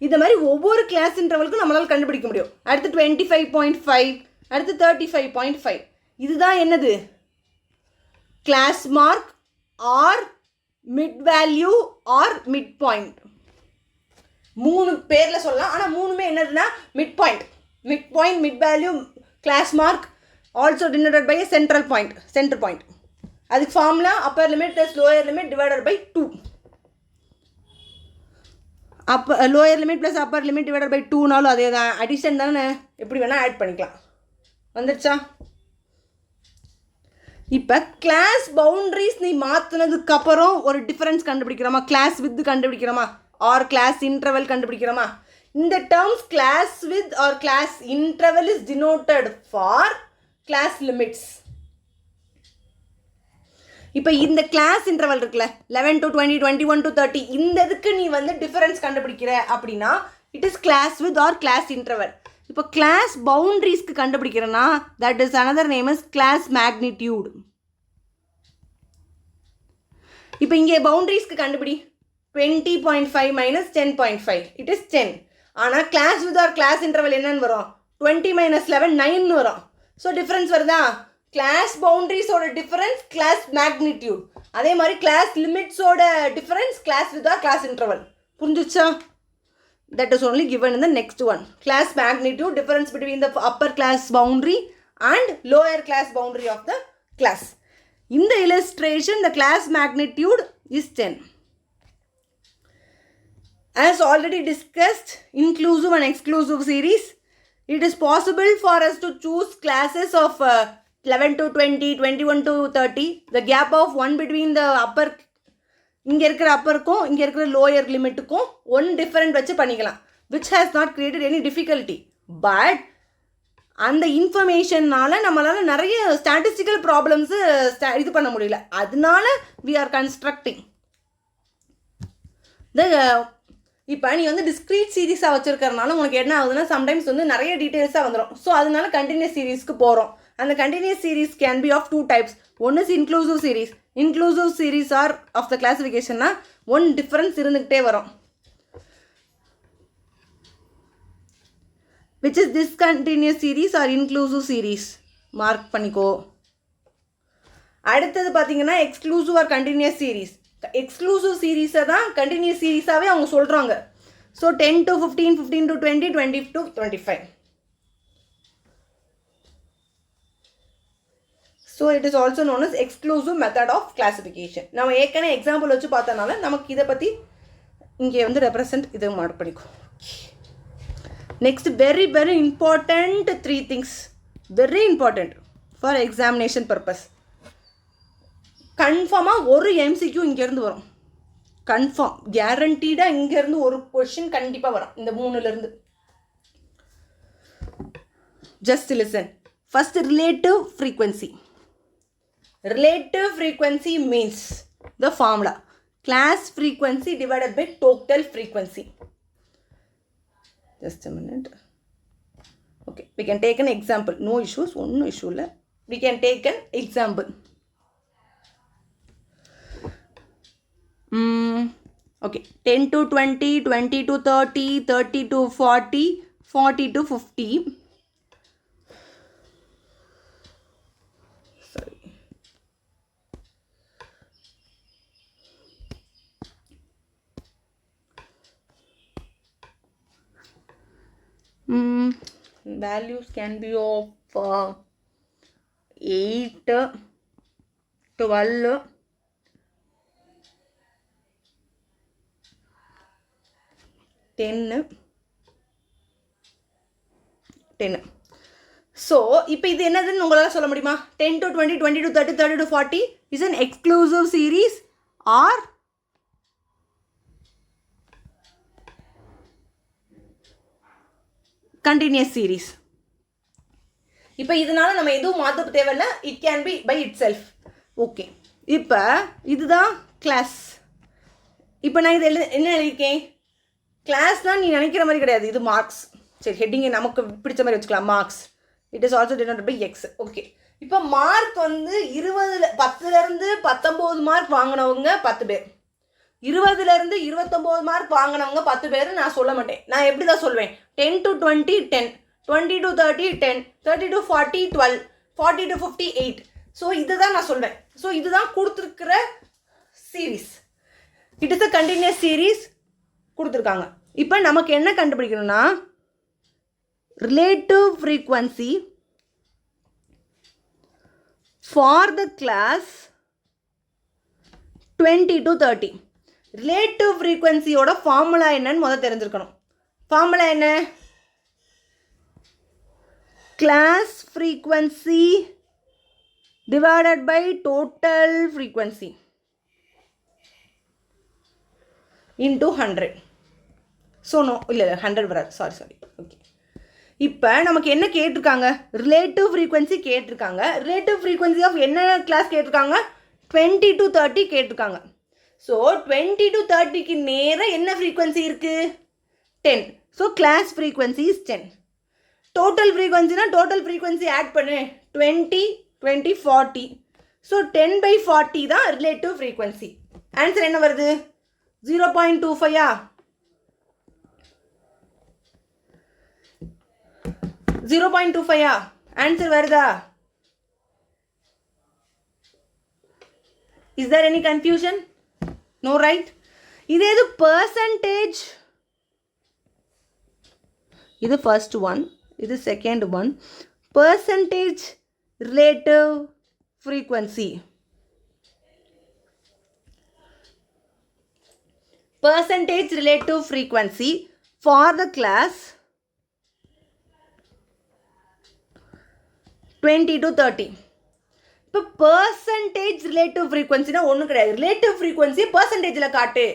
இது மாதிரி ஒவ்வொரு கிளாஸ் இன்டர்வலுக்கும் நம்மளால் கண்டுபிடிக்க முடியும். அடுத்து 25.5, அடுத்து 35.5. இதுதான் என்னது? Class mark or mid value or mid point. 3 பேரில் சொல்லலாம். ஆனால் 3மே என்னதுன்னா mid point. Mid point, mid value, class mark also denoted by a center point. அதுக்கு formula upper limit plus lower limit divided by 2. Lower limit plus upper limit divided by 2நாலும் அதே தான், அடிஷன் தானே, எப்படி வேணால் ஆட் பண்ணிக்கலாம். வந்துடுச்சா? இப்போ கிளாஸ் பவுண்ட்ரிஸ் நீ மாற்றினதுக்கப்புறம் ஒரு டிஃபரன்ஸ் கண்டுபிடிக்கிறோமா, கிளாஸ் வித் கண்டுபிடிக்கிறோமா, ஆர் கிளாஸ் இன்டர்வல் கண்டுபிடிக்கிறோமா? இந்த terms class width or class interval is denoted for class limits. இப்போ இந்த கிளாஸ் இன்டர்வல் இருக்குல்ல 11 to 20, 21 to 30, இந்த இதுக்கு நீ வந்து டிஃபரன்ஸ் கண்டுபிடிக்கிற அப்படின்னா it is class width or class interval. இப்போ கிளாஸ் பவுண்ட்ரிஸ்க்கு கண்டுபிடிக்கிறேன்னா that is another name is class magnitude. இப்போ இங்கே பவுண்ட்ரிஸ்க்கு கண்டுபிடி 20.5 minus 10.5 இட் இஸ் 10. ஆனால் class width or class interval என்னன்னு வரும்? 20 minus 11 9 வரும். ஸோ டிஃப்ரென்ஸ் வருதா? கிளாஸ் பவுண்ட்ரிஸோட டிஃபரன்ஸ் கிளாஸ் மேக்னிடியூட், அதே மாதிரி கிளாஸ் லிமிட்ஸோட difference class width or class interval. புரிஞ்சுச்சா? that is only given in the next one. Class magnitude, difference between the upper class boundary and lower class boundary of the class. In the illustration, the class magnitude is 10. As already discussed, inclusive and exclusive series, it is possible for us to choose classes of 11 to 20, 21 to 30. The gap of 1 between the upper, இங்கே இருக்கிற அப்பருக்கும் இங்கே இருக்கிற லோயர் லிமிட்டுக்கும் ஒன் டிஃபரெண்ட் வச்சு பண்ணிக்கலாம், which has not created any difficulty. But அந்த இன்ஃபர்மேஷன்னால் நம்மளால் நிறைய ஸ்டாட்டிஸ்டிக்கல் ப்ராப்ளம்ஸு இது பண்ண முடியல. அதனால வி ஆர் கன்ஸ்ட்ரக்டிங் இப்போ நீ வந்து டிஸ்க்ரீட் சீரீஸாக வச்சுருக்கறனால உனக்கு என்ன ஆகுதுன்னா சம்டைம்ஸ் வந்து நிறைய டீட்டெயில்ஸாக வந்துடும். ஸோ அதனால கண்டினியூஸ் சீரீஸ்க்கு போகிறோம். அந்த continuous series can be of 2 types. One is inclusive series. Inclusive series or of the கிளாஸிஃபிகேஷன்னா ஒன் டிஃப்ரென்ஸ் இருந்துக்கிட்டே வரும், which is discontinuous series or inclusive series. Mark பண்ணிக்கோ. அடுத்தது பார்த்தீங்கன்னா exclusive or continuous series. Exclusive சீரீஸை தான் கண்டினியூஸ் சீரீஸாகவே அவங்க சொல்கிறாங்க. So 10 to 15, 15 to 20, 20 to 25. So it is also known as exclusive method of classification. நம்ம ஏற்கனவே எக்ஸாம்பிள் வச்சு பார்த்தனால நமக்கு இதை பற்றி இங்கே வந்து ரெப்ரசன்ட் இதை மார்க் பண்ணிக்கும். Next very very important 3 things, very important for examination purpose. கன்ஃபார்மாக ஒரு எம்சிக்யூ இங்கேருந்து வரும், கன்ஃபார்ம் கேரண்டீடாக இங்கேருந்து ஒரு கொஷின் கண்டிப்பாக வரும் இந்த 3லேருந்து. Just listen. First relative frequency. Relative frequency means the formula class frequency divided by total frequency. Just a minute. Okay, we can take an example. No issues, one issue la. We can take an example. Okay, 10 to 20, 20 to 30, 30 to 40, 40 to 50. Values can be of 8, 12, 10. So இப்போ இது என்னதுன்னு உங்களால் சொல்ல முடியுமா? 10 to 20, 20 to 30, 30 to 40 is an exclusive series or continuous series. இப்போ இதனால் நம்ம எதுவும் மாற்ற தேவையில்லை, it can be by itself. Okay, இப்போ இதுதான் கிளாஸ். இப்போ நான் இது என்ன எழுதியிருக்கேன்? கிளாஸ்னால் நீ நினைக்கிற மாதிரி கிடையாது, இது மார்க்ஸ். சரி, ஹெட்டிங்கை நமக்கு பிடிச்ச மாதிரி வச்சுக்கலாம், marks. It is also denoted by X. Okay, இப்போ மார்க் வந்து 10லேருந்து 19 மார்க் வாங்கினவங்க 10 பேர், 20லேருந்து 29 மார்க் வாங்கினவங்க 10 பேர் நான் சொல்ல மாட்டேன். நான் எப்படி தான் சொல்வேன்? 10 to 20 10, 20 to 30 10, 30 to 40 12, 40 to 50 8. So இதுதான் நான் சொல்வேன். ஸோ இதுதான் கொடுத்துருக்கிற series. It is a continuous series கொடுத்துருக்காங்க. இப்போ நமக்கு என்ன கண்டுபிடிக்கணும்னா relative frequency for the class 20 to 30. Relative frequency ஓட formula என்னன்னு முதல்ல தெரிஞ்சிருக்கணும். Formula என்ன? Class frequency divided by total frequency into 100. So no, இல்லை 100 வராது, சாரி ஓகே. இப்போ நமக்கு என்ன கேட்டிருக்காங்க? ரிலேட்டிவ் ஃப்ரீக்வன்சி கேட்டிருக்காங்க. ரிலேட்டிவ் ஃப்ரீக்வன்சி ஆஃப் என்ன கிளாஸ் கேட்டிருக்காங்க? 20 to 30 கேட்டிருக்காங்க. ஸோ 20 to 30க்கு நேராக என்ன ஃப்ரீக்வன்சி இருக்குது? 10. So class frequency is 10. Total ஃப்ரீக்வன்சினா டோட்டல் ஃப்ரீக்வன்சி ஆட் பண்ணு, 20, 20, 40. ஸோ 10/40 தான் ரிலேட்டிவ் ஃப்ரீக்வன்சி. ஆன்சர் என்ன வருது? 0.25. 0.25 ஆன்சர் வருதா? Is there any confusion? No, right? இதே இது percentage. இது first one, இது second one. Percentage relative frequency. Percentage relative frequency for the class 20 to 30. இப்போ பர்சன்டேஜ் ரிலேட்டிவ் ஃப்ரீக்வன்சினா ஒன்றும் கிடையாது. ரிலேட்டிவ் ஃப்ரீக்வன்சி பர்சன்டேஜில் காட்டு.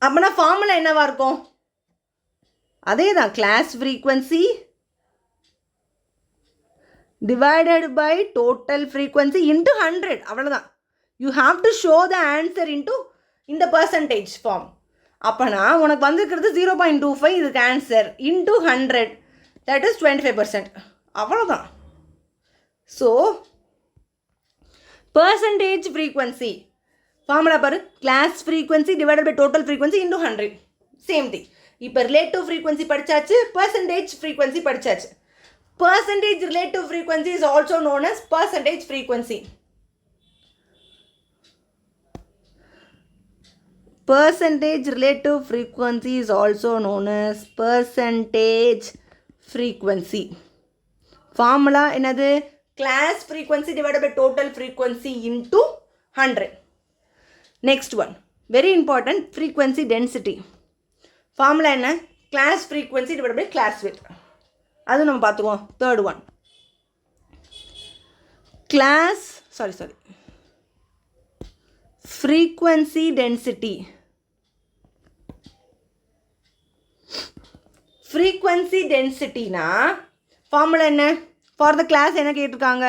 அப்படின்னா ஃபார்முலா என்னவா இருக்கும்? அதே தான், class frequency divided by total frequency into 100. அவ்வளோதான். You have to show the answer into இந்த பர்சன்டேஜ் ஃபார்ம். அப்போனா உனக்கு வந்துருக்கிறது 0.25, இதுக்கு ஆன்சர் இன்ட்டு 100, that is 25%. அவ்வளோதான். ஸோ பர்சன்டேஜ் ஃப்ரீக்வன்சி ஃபார்முலா பாரு, class frequency divided by total frequency into 100. Same thing. இப்போ ரிலேட்டிவ் ஃப்ரீக்வன்சி படித்தாச்சு, பர்சன்டேஜ் ஃப்ரீக்வன்சி படித்தாச்சு. Percentage relative frequency is also known as percentage frequency. Percentage relative frequency is also known as percentage frequency. Formula என்னது? Class frequency divided by total frequency into 100. Next one, very important, frequency density. Formula என்ன? Class frequency divided by class width. அது நம்ம பார்த்துக்குவோம். Third one, class frequency density. Frequency density na formula என்ன? For the class என்ன கேட்டிருக்காங்க?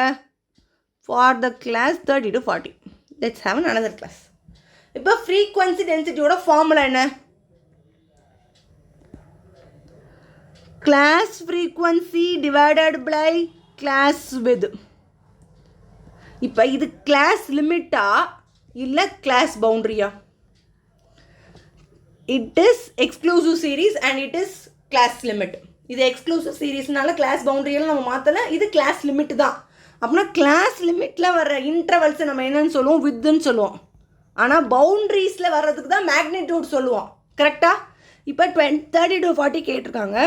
For the class 30 to 40. Let's have another class. இப்போ frequency density ஓட formula என்ன? Class frequency divided by class width. இப்போ இது class limit-ஆ இல்லை class boundary-ஆ? It is exclusive series and it is class limit. இது எக்ஸ்க்ளூசிவ் சீரீஸ்னால கிளாஸ் பவுண்டரியெல்லாம் நம்ம மாற்றலை, இது கிளாஸ் லிமிட் தான். அப்படின்னா கிளாஸ் லிமிட்டில் வர்ற இன்டர்வல்ஸை நம்ம என்னன்னு சொல்லுவோம்? வித்துன்னு சொல்லுவோம். ஆனால் பவுண்ட்ரிஸில் வர்றதுக்கு தான் மேக்னிடியூட் சொல்லுவோம். கரெக்டாக? இப்போ 30 to 40 கேட்டிருக்காங்க.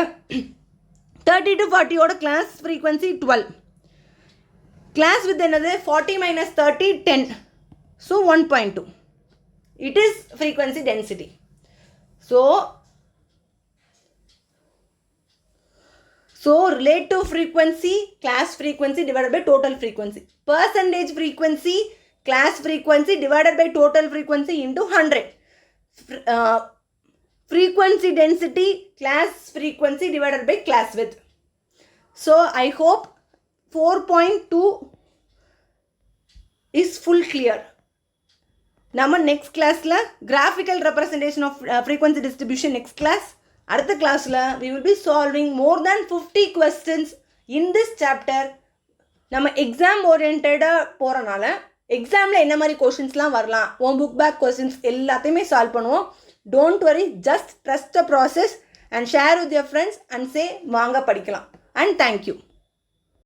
30 to 40யோட கிளாஸ் ஃப்ரீக்வன்சி 12. கிளாஸ் வித் என்னது? 40 minus 30, 10. So 1.2. It is frequency density. So relative frequency, class frequency divided by total frequency. Percentage frequency, class frequency divided by total frequency into 100. Frequency density, class frequency divided by class width. So I hope 4.2 is full clear. நம்ம next classல graphical representation of frequency distribution next class. அடுத்த கிளாஸில் we will be solving more than 50 questions in this chapter. நம்ம எக்ஸாம் ஓரியன்டாக போகிறனால எக்ஸாமில் என்ன மாதிரி கொஷின்ஸ்லாம் வரலாம், உன் புக் பேக் கொஷின்ஸ் எல்லாத்தையுமே சால்வ் பண்ணுவோம். Don't worry, just trust the process and share with your friends and say வாங்க படிக்கலாம். And thank you.